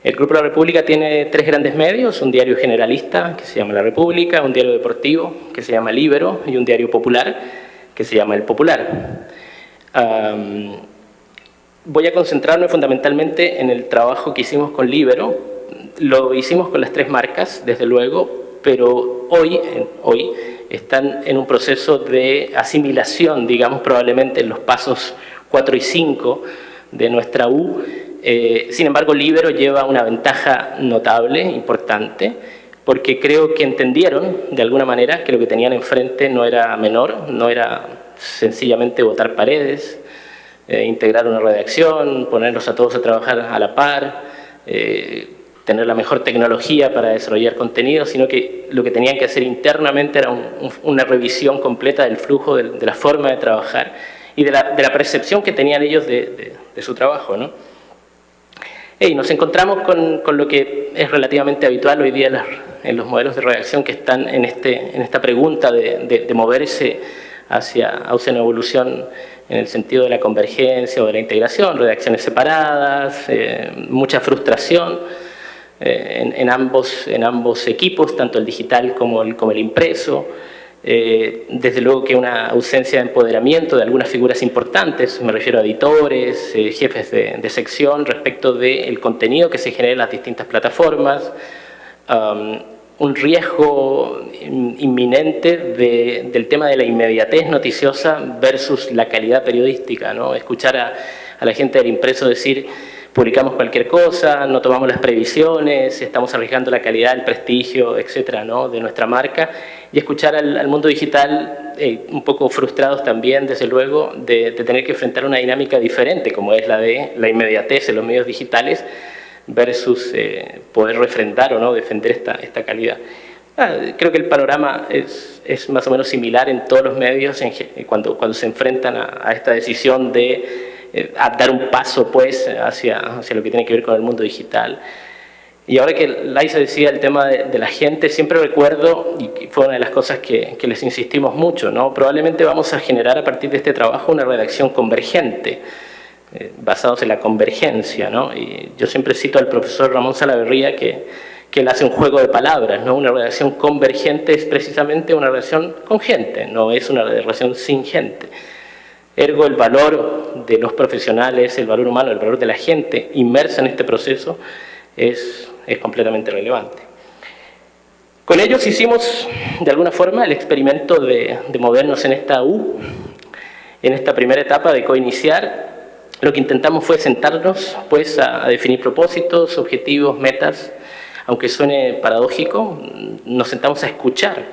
El Grupo La República tiene 3 grandes medios, un diario generalista que se llama La República, un diario deportivo que se llama Libero y un diario popular que se llama El Popular. Voy a concentrarme fundamentalmente en el trabajo que hicimos con Libero. Lo hicimos con las 3 marcas, desde luego, pero hoy están en un proceso de asimilación, digamos, probablemente en los pasos 4 y 5 de nuestra U. Sin embargo, Libero lleva una ventaja notable, importante, porque creo que entendieron, de alguna manera, que lo que tenían enfrente no era menor, no era sencillamente botar paredes, integrar una redacción, ponerlos a todos a trabajar a la par, tener la mejor tecnología para desarrollar contenido, sino que lo que tenían que hacer internamente era una revisión completa del flujo, de la forma de trabajar y de la percepción que tenían ellos de su trabajo, ¿no? Y nos encontramos con lo que es relativamente habitual hoy día en los modelos de redacción que están en esta pregunta de moverse hacia una evolución en el sentido de la convergencia o de la integración, redacciones separadas, mucha frustración en ambos equipos, tanto el digital como el impreso. Desde luego que una ausencia de empoderamiento de algunas figuras importantes, me refiero a editores, jefes de sección, respecto del contenido que se genera en las distintas plataformas, un riesgo inminente del tema de la inmediatez noticiosa versus la calidad periodística, ¿no? Escuchar a la gente del impreso decir: publicamos cualquier cosa, no tomamos las previsiones, estamos arriesgando la calidad, el prestigio, etcétera, ¿no?, de nuestra marca, y escuchar al mundo digital un poco frustrados también, desde luego, de tener que enfrentar una dinámica diferente, como es la de la inmediatez en los medios digitales, versus poder refrendar o no defender esta calidad. Creo que el panorama es más o menos similar en todos los medios cuando se enfrentan a esta decisión de dar un paso pues hacia lo que tiene que ver con el mundo digital. Y ahora que Laisa decía el tema de la gente, siempre recuerdo, y fue una de las cosas que les insistimos mucho, ¿no? Probablemente vamos a generar a partir de este trabajo una redacción convergente, basados en la convergencia, ¿no? Y yo siempre cito al profesor Ramón Salaverría que él hace un juego de palabras, ¿no? Una redacción convergente es precisamente una redacción con gente, no es una redacción sin gente. Ergo, el valor de los profesionales, el valor humano, el valor de la gente inmersa en este proceso es completamente relevante. Con ellos hicimos, de alguna forma, el experimento de movernos en esta en esta primera etapa de coiniciar. Lo que intentamos fue sentarnos pues, a definir propósitos, objetivos, metas. Aunque suene paradójico, nos sentamos a escuchar.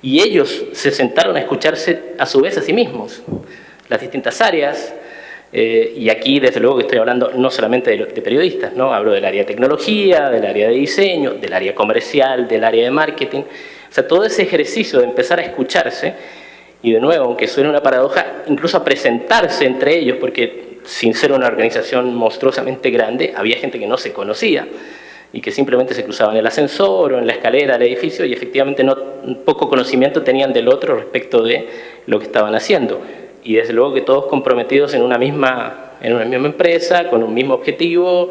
Y ellos se sentaron a escucharse a su vez a sí mismos. Las distintas áreas, y aquí desde luego que estoy hablando no solamente de periodistas, ¿no? Hablo del área de tecnología, del área de diseño, del área comercial, del área de marketing. O sea, todo ese ejercicio de empezar a escucharse, y de nuevo, aunque suene una paradoja, incluso a presentarse entre ellos, porque sin ser una organización monstruosamente grande, había gente que no se conocía, y que simplemente se cruzaban en el ascensor o en la escalera del edificio, y efectivamente poco conocimiento tenían del otro respecto de lo que estaban haciendo. Y desde luego que todos comprometidos en una misma empresa, con un mismo objetivo,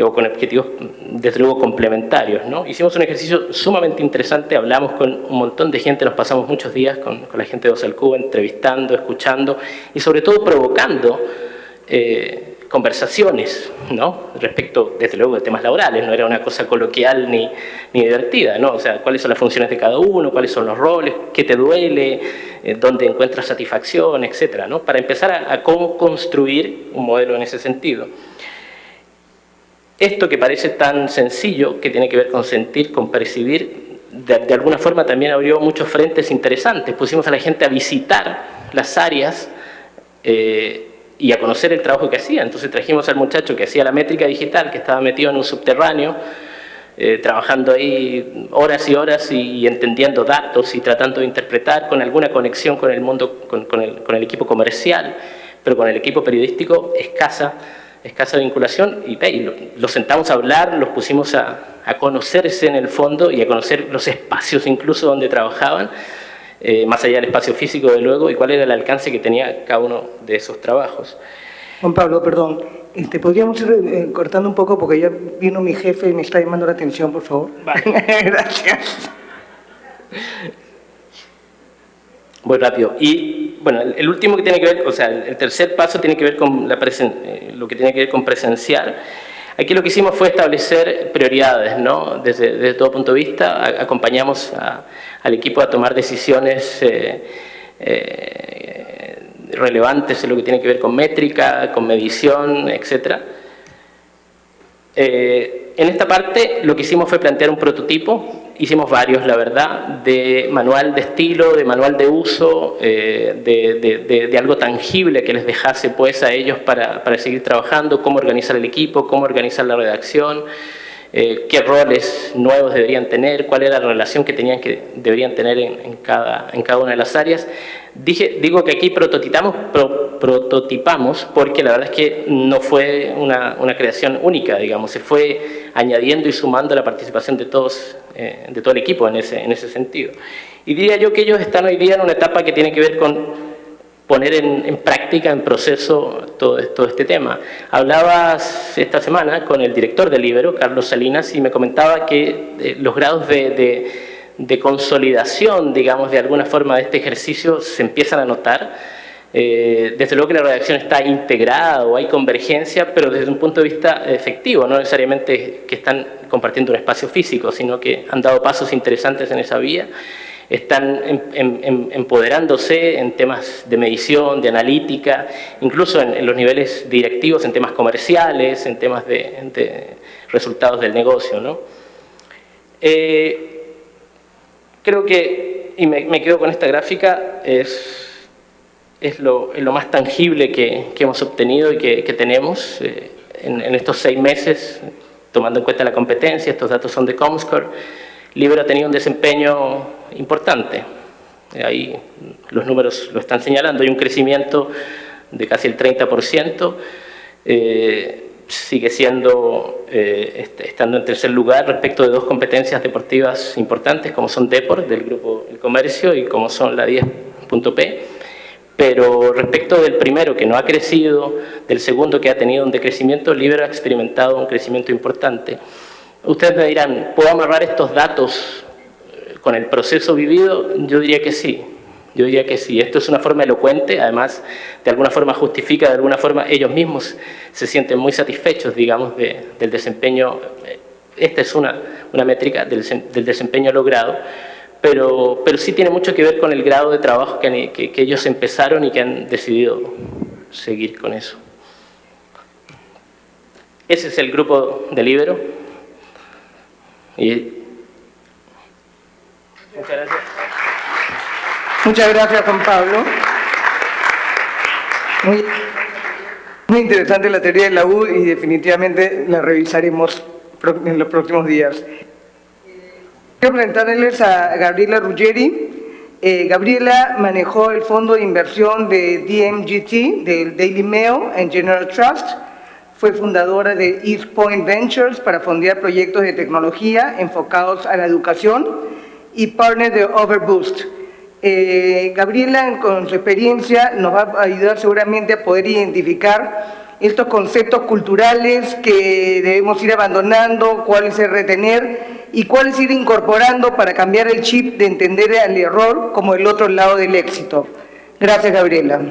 o con objetivos desde luego complementarios, ¿no? Hicimos un ejercicio sumamente interesante, hablamos con un montón de gente, nos pasamos muchos días con la gente de Osalcuba, entrevistando, escuchando y sobre todo provocando conversaciones, ¿no? Respecto, desde luego, de temas laborales, no era una cosa coloquial ni divertida, ¿no? O sea, cuáles son las funciones de cada uno, cuáles son los roles, qué te duele, dónde encuentras satisfacción, etcétera, ¿no? Para empezar a cómo construir un modelo en ese sentido. Esto que parece tan sencillo, que tiene que ver con sentir, con percibir, de alguna forma también abrió muchos frentes interesantes. Pusimos a la gente a visitar las áreas y a conocer el trabajo que hacía. Entonces trajimos al muchacho que hacía la métrica digital, que estaba metido en un subterráneo, trabajando ahí horas y horas y entendiendo datos y tratando de interpretar con alguna conexión con el mundo, con el equipo comercial, pero con el equipo periodístico escasa vinculación, y los sentamos a hablar, los pusimos a conocerse en el fondo y a conocer los espacios incluso donde trabajaban, más allá del espacio físico, de luego, y cuál era el alcance que tenía cada uno de esos trabajos. Juan Pablo, perdón, ¿podríamos ir cortando un poco? Porque ya vino mi jefe y me está llamando la atención, por favor. Vale. Gracias. Voy rápido. Y, bueno, el último que tiene que ver, o sea, el tercer paso tiene que ver con lo que tiene que ver con presenciar. Aquí lo que hicimos fue establecer prioridades, ¿no? Desde todo punto de vista, acompañamos al equipo a tomar decisiones relevantes en lo que tiene que ver con métrica, con medición, etc. En esta parte lo que hicimos fue plantear un prototipo hicimos varios, la verdad, de manual de estilo, de manual de uso, de algo tangible que les dejase pues a ellos para seguir trabajando, cómo organizar el equipo, cómo organizar la redacción, qué roles nuevos deberían tener, cuál era la relación que deberían tener en cada una de las áreas. Digo que aquí prototipamos porque la verdad es que no fue una creación única, digamos, se fue añadiendo y sumando la participación de todo el equipo en ese sentido. Y diría yo que ellos están hoy día en una etapa que tiene que ver con poner en práctica, en proceso, todo este tema. Hablabas esta semana con el director del Libero, Carlos Salinas, y me comentaba que los grados de consolidación, digamos, de alguna forma de este ejercicio se empiezan a notar. Desde luego que la redacción está integrada o hay convergencia, pero desde un punto de vista efectivo, no necesariamente que están compartiendo un espacio físico, sino que han dado pasos interesantes en esa vía. Están empoderándose en temas de medición, de analítica, incluso en los niveles directivos, en temas comerciales, en temas de resultados del negocio, ¿no? Creo que, y me quedo con esta gráfica, es lo más tangible que hemos obtenido y que tenemos en estos 6 meses, tomando en cuenta la competencia. Estos datos son de Comscore. Libero ha tenido un desempeño importante. Ahí los números lo están señalando. Hay un crecimiento de casi el 30%. Sigue siendo, estando en tercer lugar respecto de 2 competencias deportivas importantes, como son Deport, del grupo El Comercio, y como son la 10.p. Pero respecto del primero, que no ha crecido, del segundo, que ha tenido un decrecimiento, Libero ha experimentado un crecimiento importante. Ustedes me dirán, ¿puedo amarrar estos datos con el proceso vivido? Yo diría que sí. Yo diría que sí. Esto es una forma elocuente, además de alguna forma justifica, de alguna forma ellos mismos se sienten muy satisfechos, digamos, del desempeño. Esta es una métrica del desempeño logrado, pero sí tiene mucho que ver con el grado de trabajo que ellos empezaron y que han decidido seguir con eso. Ese es el grupo de Libero. Muchas gracias. Muchas gracias, Juan Pablo. Muy interesante la teoría de la U y definitivamente la revisaremos en los próximos días. Quiero presentarles a Gabriela Ruggeri. Gabriela manejó el fondo de inversión de DMGT, del Daily Mail and General Trust. Fue fundadora de East Point Ventures para fondear proyectos de tecnología enfocados a la educación y partner de Overboost. Gabriela, con su experiencia, nos va a ayudar seguramente a poder identificar estos conceptos culturales que debemos ir abandonando, cuáles retener y cuáles ir incorporando para cambiar el chip de entender al error como el otro lado del éxito. Gracias, Gabriela.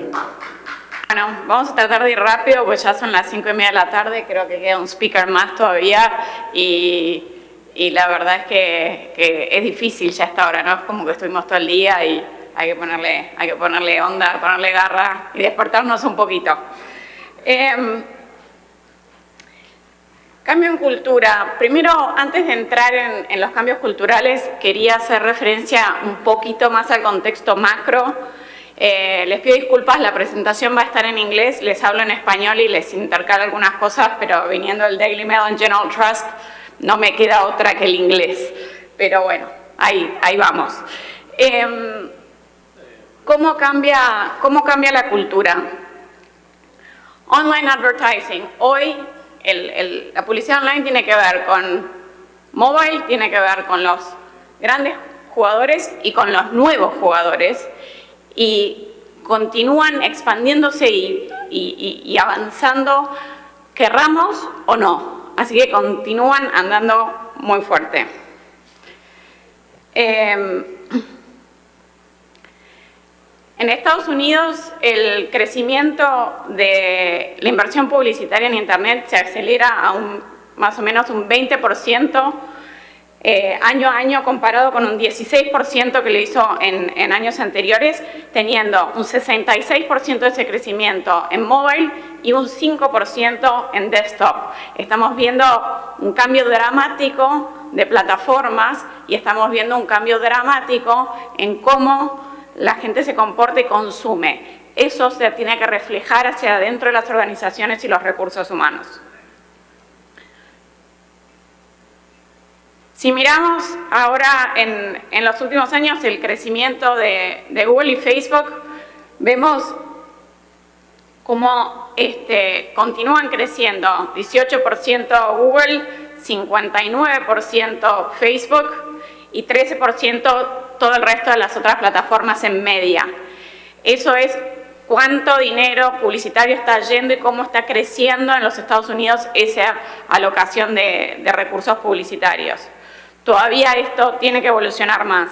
Bueno, vamos a tratar de ir rápido, pues ya son las 5:30 de la tarde, creo que queda un speaker más todavía y la verdad es que es difícil ya hasta ahora, ¿no? Es como que estuvimos todo el día y hay que ponerle onda, ponerle garra y despertarnos un poquito. Cambio en cultura. Primero, antes de entrar en los cambios culturales, quería hacer referencia un poquito más al contexto macro. Les pido disculpas, la presentación va a estar en inglés, les hablo en español y les intercalo algunas cosas, pero viniendo del Daily Mail and General Trust, no me queda otra que el inglés. Pero bueno, ahí vamos. ¿Cómo cambia la cultura? Online advertising. Hoy la publicidad online tiene que ver con mobile, tiene que ver con los grandes jugadores y con los nuevos jugadores. Y continúan expandiéndose y avanzando, querramos o no. Así que continúan andando muy fuerte. En Estados Unidos, el crecimiento de la inversión publicitaria en Internet se acelera a más o menos un 20%. año a año comparado con un 16% que lo hizo en años anteriores, teniendo un 66% de ese crecimiento en mobile y un 5% en desktop. Estamos viendo un cambio dramático de plataformas y estamos viendo un cambio dramático en cómo la gente se comporta y consume. Eso se tiene que reflejar hacia adentro de las organizaciones y los recursos humanos. Si miramos ahora en los últimos años el crecimiento de Google y Facebook, vemos cómo continúan creciendo, 18% Google, 59% Facebook y 13% todo el resto de las otras plataformas en media. Eso es cuánto dinero publicitario está yendo y cómo está creciendo en los Estados Unidos esa alocación de recursos publicitarios. Todavía esto tiene que evolucionar más.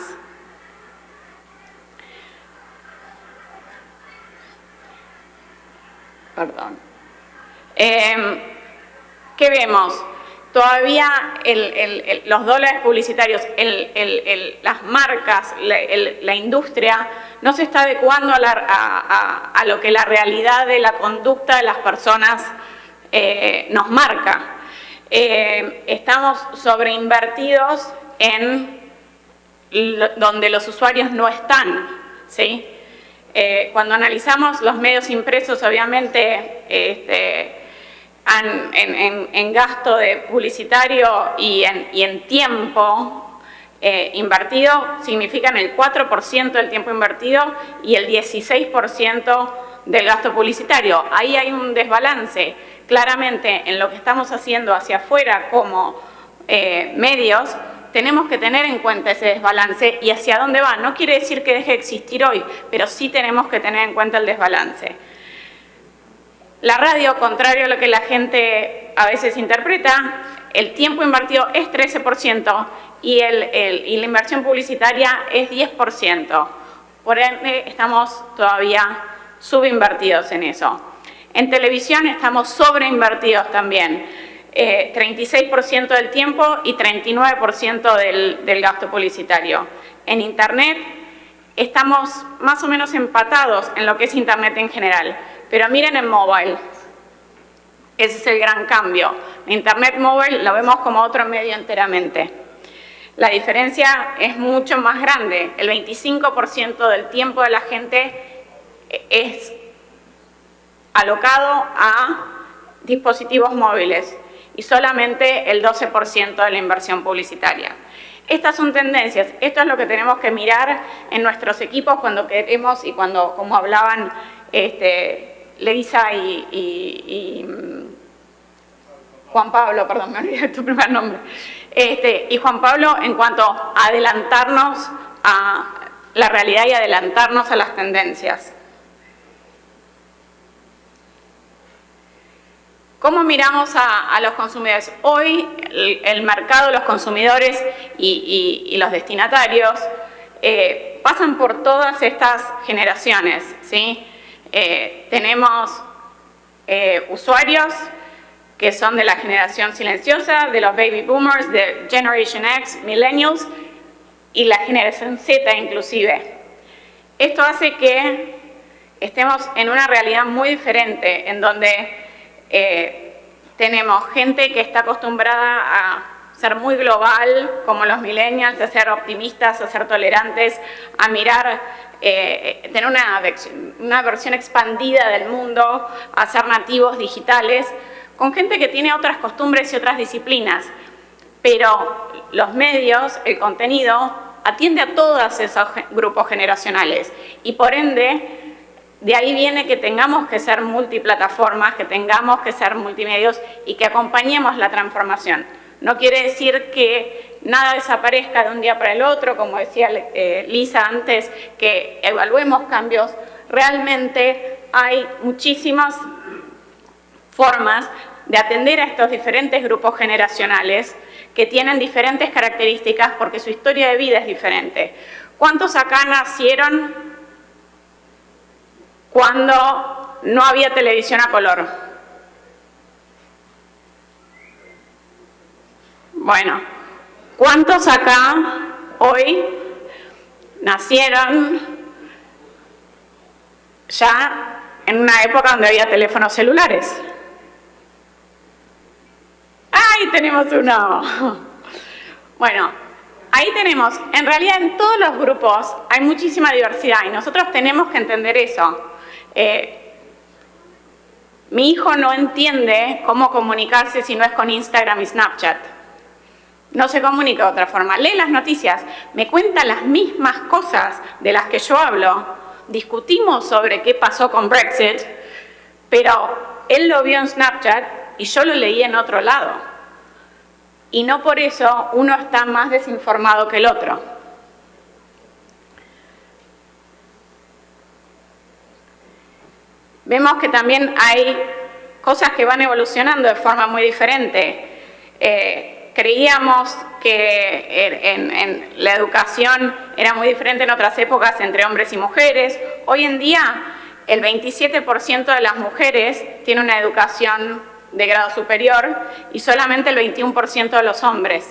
Perdón. ¿Qué vemos? Todavía los dólares publicitarios, las marcas, la industria no se está adecuando a lo que la realidad de la conducta de las personas nos marca. Estamos sobreinvertidos en donde los usuarios no están, ¿sí? Cuando analizamos los medios impresos, obviamente, en gasto de publicitario y en tiempo invertido, significan el 4% del tiempo invertido y el 16% del gasto publicitario. Ahí hay un desbalance. Claramente, en lo que estamos haciendo hacia afuera como medios, tenemos que tener en cuenta ese desbalance y hacia dónde va. No quiere decir que deje de existir hoy, pero sí tenemos que tener en cuenta el desbalance. La radio, contrario a lo que la gente a veces interpreta, el tiempo invertido es 13% y la inversión publicitaria es 10%. Por ende, estamos todavía subinvertidos en eso. En televisión estamos sobreinvertidos también, 36% del tiempo y 39% del gasto publicitario. En Internet estamos más o menos empatados en lo que es Internet en general, pero miren en mobile, ese es el gran cambio. Internet mobile lo vemos como otro medio enteramente. La diferencia es mucho más grande, el 25% del tiempo de la gente es alocado a dispositivos móviles y solamente el 12% de la inversión publicitaria. Estas son tendencias, esto es lo que tenemos que mirar en nuestros equipos cuando queremos y cuando, como hablaban Leisa y Juan Pablo, perdón, me olvidé tu primer nombre, y Juan Pablo, en cuanto a adelantarnos a la realidad y adelantarnos a las tendencias. ¿Cómo miramos a los consumidores? Hoy el mercado, los consumidores y los destinatarios pasan por todas estas generaciones, ¿sí? Tenemos usuarios que son de la generación silenciosa, de los baby boomers, de Generation X, millennials y la generación Z inclusive. Esto hace que estemos en una realidad muy diferente, en donde tenemos gente que está acostumbrada a ser muy global, como los millennials, a ser optimistas, a ser tolerantes, a mirar, tener una versión expandida del mundo, a ser nativos digitales, con gente que tiene otras costumbres y otras disciplinas. Pero los medios, el contenido, atiende a todos esos grupos generacionales y por ende, de ahí viene que tengamos que ser multiplataformas, que tengamos que ser multimedios y que acompañemos la transformación. No quiere decir que nada desaparezca de un día para el otro, como decía Lisa antes, que evaluemos cambios. Realmente hay muchísimas formas de atender a estos diferentes grupos generacionales que tienen diferentes características porque su historia de vida es diferente. ¿Cuántos acá nacieron cuando no había televisión a color? Bueno, ¿Cuántos acá hoy nacieron ya en una época donde había teléfonos celulares? ¡Ay, tenemos uno! Bueno, ahí tenemos, en realidad en todos los grupos hay muchísima diversidad y nosotros tenemos que entender eso. Mi hijo no entiende cómo comunicarse si no es con Instagram y Snapchat. No se comunica de otra forma. Lee las noticias, me cuenta las mismas cosas de las que yo hablo. Discutimos sobre qué pasó con Brexit, pero él lo vio en Snapchat y yo lo leí en otro lado. Y no por eso uno está más desinformado que el otro. Vemos que también hay cosas que van evolucionando de forma muy diferente. Creíamos que en la educación era muy diferente en otras épocas entre hombres y mujeres. Hoy en día el 27% de las mujeres tiene una educación de grado superior y solamente el 21% de los hombres.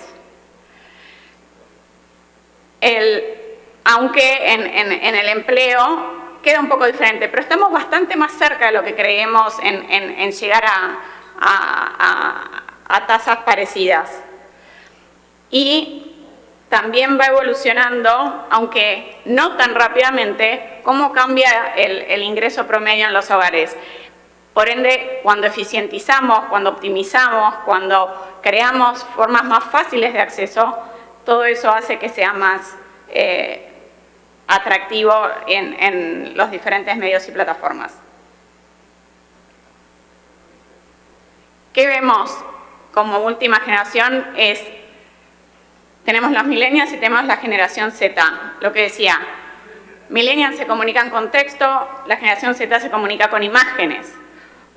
Aunque en el empleo queda un poco diferente, pero estamos bastante más cerca de lo que creemos en llegar a tasas parecidas. Y también va evolucionando, aunque no tan rápidamente, cómo cambia el ingreso promedio en los hogares. Por ende, cuando eficientizamos, cuando optimizamos, cuando creamos formas más fáciles de acceso, todo eso hace que sea más atractivo en los diferentes medios y plataformas. ¿Qué vemos como última generación? Tenemos los millennials y tenemos la generación Z. Lo que decía, millennials se comunican con texto, la generación Z se comunica con imágenes.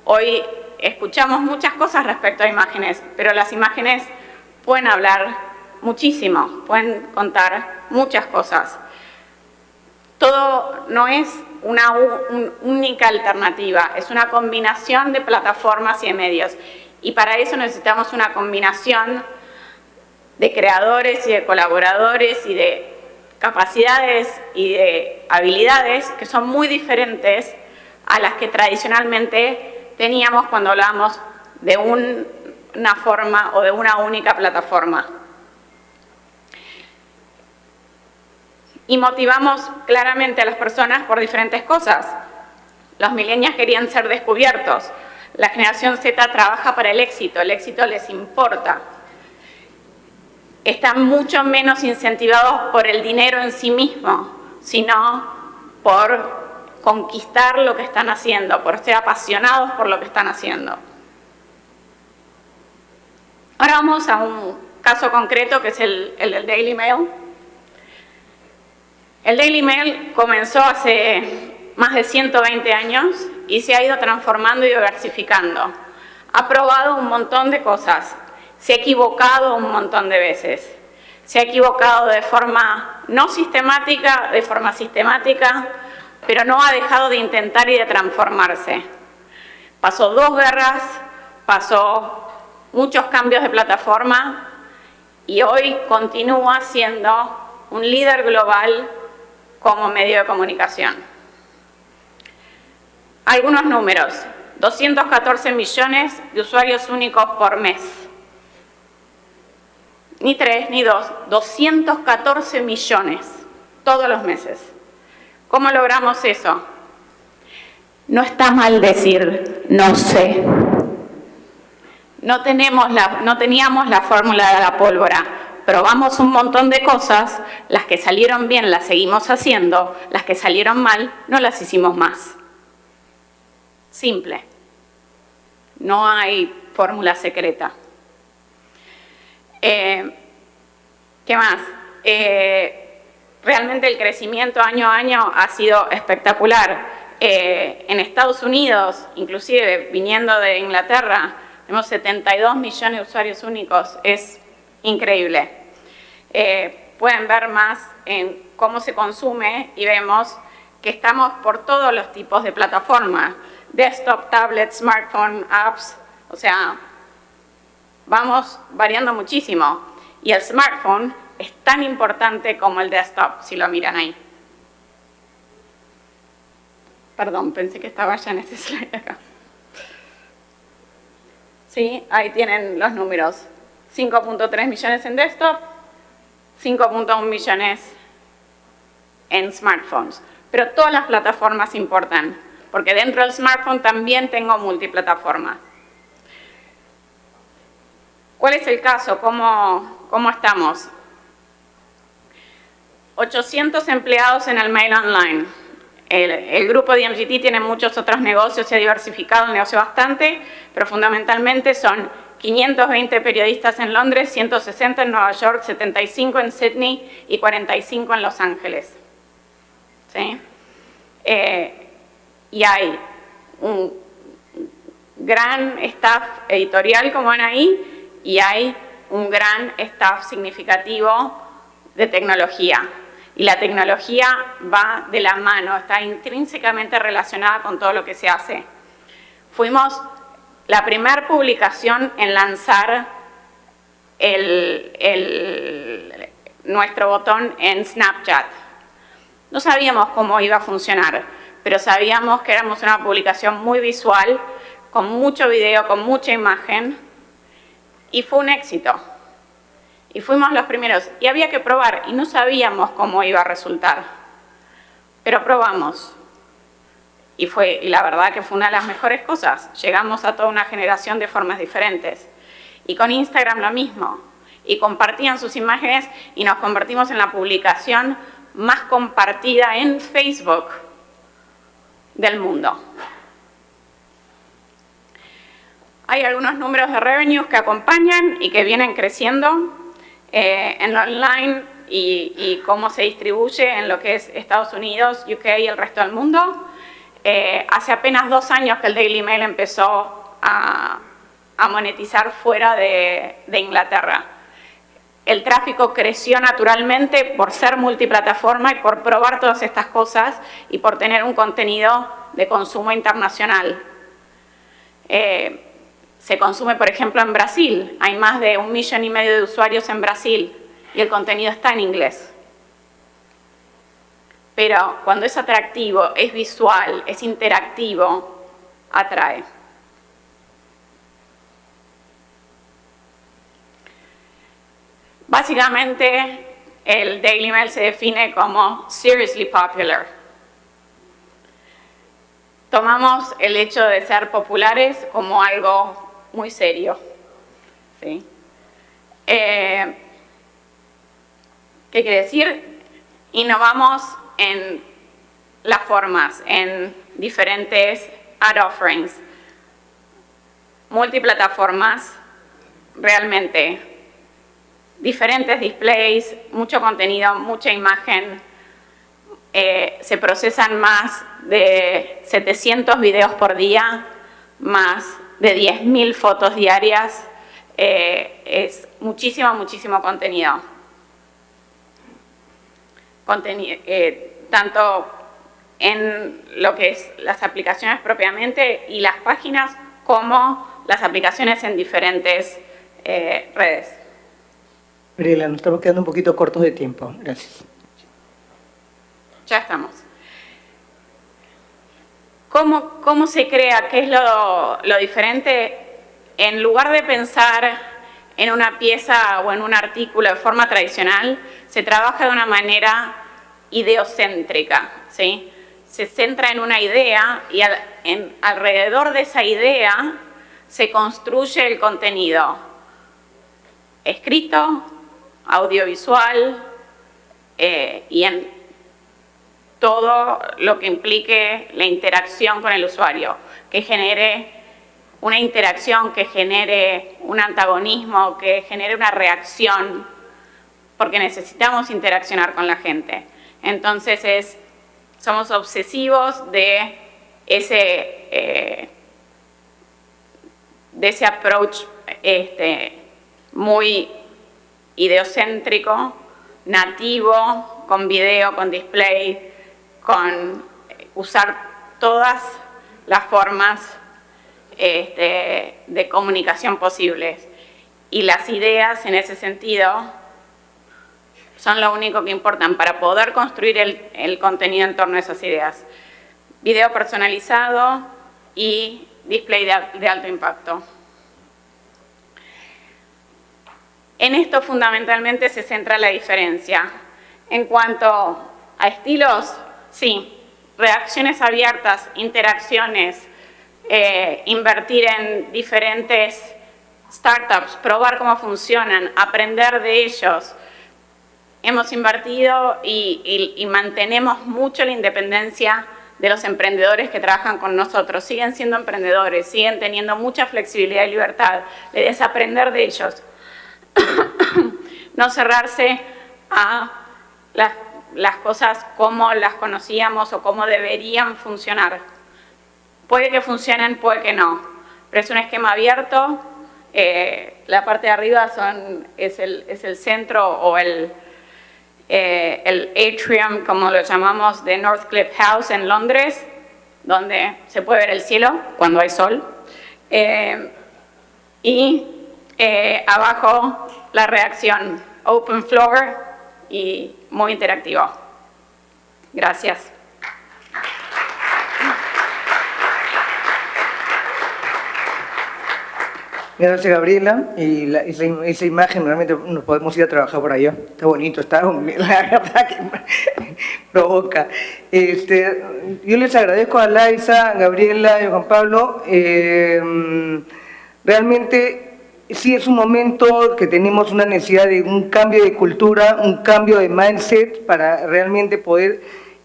Hoy escuchamos muchas cosas respecto a imágenes, pero las imágenes pueden hablar muchísimo, pueden contar muchas cosas. Todo no es una única alternativa, es una combinación de plataformas y de medios. Y para eso necesitamos una combinación de creadores y de colaboradores y de capacidades y de habilidades que son muy diferentes a las que tradicionalmente teníamos cuando hablábamos de una forma o de una única plataforma. Y motivamos claramente a las personas por diferentes cosas. Los millennials querían ser descubiertos. La generación Z trabaja para el éxito les importa. Están mucho menos incentivados por el dinero en sí mismo, sino por conquistar lo que están haciendo, por ser apasionados por lo que están haciendo. Ahora vamos a un caso concreto que es el del Daily Mail. El Daily Mail comenzó hace más de 120 años y se ha ido transformando y diversificando. Ha probado un montón de cosas, se ha equivocado un montón de veces. Se ha equivocado de forma no sistemática, de forma sistemática, pero no ha dejado de intentar y de transformarse. Pasó 2 guerras, pasó muchos cambios de plataforma y hoy continúa siendo un líder global como medio de comunicación. Algunos números: 214 millones de usuarios únicos por mes. Ni 3 ni 2, 214 millones todos los meses. ¿Cómo logramos eso? No está mal decir no sé. No teníamos la fórmula de la pólvora. Probamos un montón de cosas, las que salieron bien las seguimos haciendo, las que salieron mal no las hicimos más. Simple. No hay fórmula secreta. ¿Qué más? Realmente el crecimiento año a año ha sido espectacular. En Estados Unidos, inclusive viniendo de Inglaterra, tenemos 72 millones de usuarios únicos. Es increíble. Pueden ver más en cómo se consume y vemos que estamos por todos los tipos de plataformas. Desktop, tablet, smartphone, apps, o sea, vamos variando muchísimo. Y el smartphone es tan importante como el desktop, si lo miran ahí. Perdón, pensé que estaba ya en este slide acá. Sí, ahí tienen los números. 5.3 millones en desktop, 5.1 millones en smartphones. Pero todas las plataformas importan, porque dentro del smartphone también tengo multiplataforma. ¿Cuál es el caso? ¿Cómo estamos? 800 empleados en el mail online. El grupo de MGT tiene muchos otros negocios, se ha diversificado el negocio bastante, pero fundamentalmente son 520 periodistas en Londres, 160 en Nueva York, 75 en Sydney y 45 en Los Ángeles. ¿Sí? Y hay un gran staff editorial, como ven ahí, y hay un gran staff significativo de tecnología. Y la tecnología va de la mano, está intrínsecamente relacionada con todo lo que se hace. Fuimos la primera publicación en lanzar nuestro botón en Snapchat. No sabíamos cómo iba a funcionar, pero sabíamos que éramos una publicación muy visual, con mucho video, con mucha imagen, y fue un éxito. Y fuimos los primeros. Y había que probar, y no sabíamos cómo iba a resultar. Pero probamos. Y la verdad que fue una de las mejores cosas. Llegamos a toda una generación de formas diferentes. Y con Instagram lo mismo. Y compartían sus imágenes y nos convertimos en la publicación más compartida en Facebook del mundo. Hay algunos números de revenues que acompañan y que vienen creciendo en lo online y cómo se distribuye en lo que es Estados Unidos, UK y el resto del mundo. Hace apenas 2 años que el Daily Mail empezó a monetizar fuera de Inglaterra. El tráfico creció naturalmente por ser multiplataforma y por probar todas estas cosas y por tener un contenido de consumo internacional. Se consume, por ejemplo, en Brasil. Hay más de 1,5 millones de usuarios en Brasil y el contenido está en inglés. Pero cuando es atractivo, es visual, es interactivo, atrae. Básicamente, el Daily Mail se define como seriously popular. Tomamos el hecho de ser populares como algo muy serio. ¿Sí? ¿Qué quiere decir? Innovamos en las formas, en diferentes ad offerings, multiplataformas, realmente diferentes displays, mucho contenido, mucha imagen. Se procesan más de 700 videos por día, más de 10.000 fotos diarias. Es muchísimo, muchísimo contenido. Tanto en lo que es las aplicaciones propiamente y las páginas, como las aplicaciones en diferentes redes. Mariela, nos estamos quedando un poquito cortos de tiempo. Gracias. Ya estamos. ¿Cómo se crea? ¿Qué es lo diferente? En lugar de pensar en una pieza o en un artículo de forma tradicional, se trabaja de una manera ideocéntrica, ¿sí? Se centra en una idea y alrededor de esa idea se construye el contenido escrito, audiovisual y en todo lo que implique la interacción con el usuario, que genere una interacción, que genere un antagonismo, que genere una reacción, porque necesitamos interaccionar con la gente. Entonces somos obsesivos de ese approach muy ideocéntrico, nativo, con video, con display, con usar todas las formas de comunicación posibles. y las ideas en ese sentido son lo único que importan para poder construir el contenido en torno a esas ideas. Video personalizado y display de alto impacto. En esto fundamentalmente se centra la diferencia. En cuanto a estilos, sí, reacciones abiertas, interacciones, invertir en diferentes startups, probar cómo funcionan, aprender de ellos. Hemos invertido y mantenemos mucho la independencia de los emprendedores que trabajan con nosotros. Siguen siendo emprendedores, siguen teniendo mucha flexibilidad y libertad. La idea es aprender de ellos. No cerrarse a las cosas como las conocíamos o como deberían funcionar. Puede que funcionen, puede que no, pero es un esquema abierto. La parte de arriba es el centro o el atrium, como lo llamamos, de Northcliffe House en Londres, donde se puede ver el cielo cuando hay sol. Abajo la reacción, open floor y muy interactivo. Gracias. Gracias, Gabriela. Y esa imagen, realmente nos podemos ir a trabajar por allá. Está bonito, la verdad que provoca. Yo les agradezco a Laisa, a Gabriela y a Juan Pablo. Realmente sí es un momento que tenemos una necesidad de un cambio de cultura, un cambio de mindset para realmente poder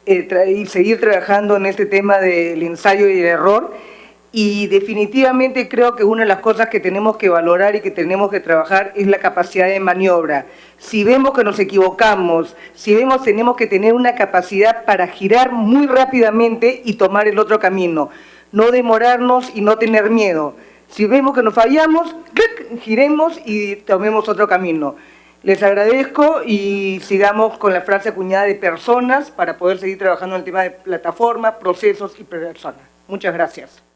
seguir trabajando en este tema del ensayo y el error. Y definitivamente creo que una de las cosas que tenemos que valorar y que tenemos que trabajar es la capacidad de maniobra. Si vemos que nos equivocamos, si vemos que tenemos que tener una capacidad para girar muy rápidamente y tomar el otro camino. No demorarnos y no tener miedo. Si vemos que nos fallamos, giremos y tomemos otro camino. Les agradezco y sigamos con la frase acuñada de personas para poder seguir trabajando en el tema de plataforma, procesos y personas. Muchas gracias.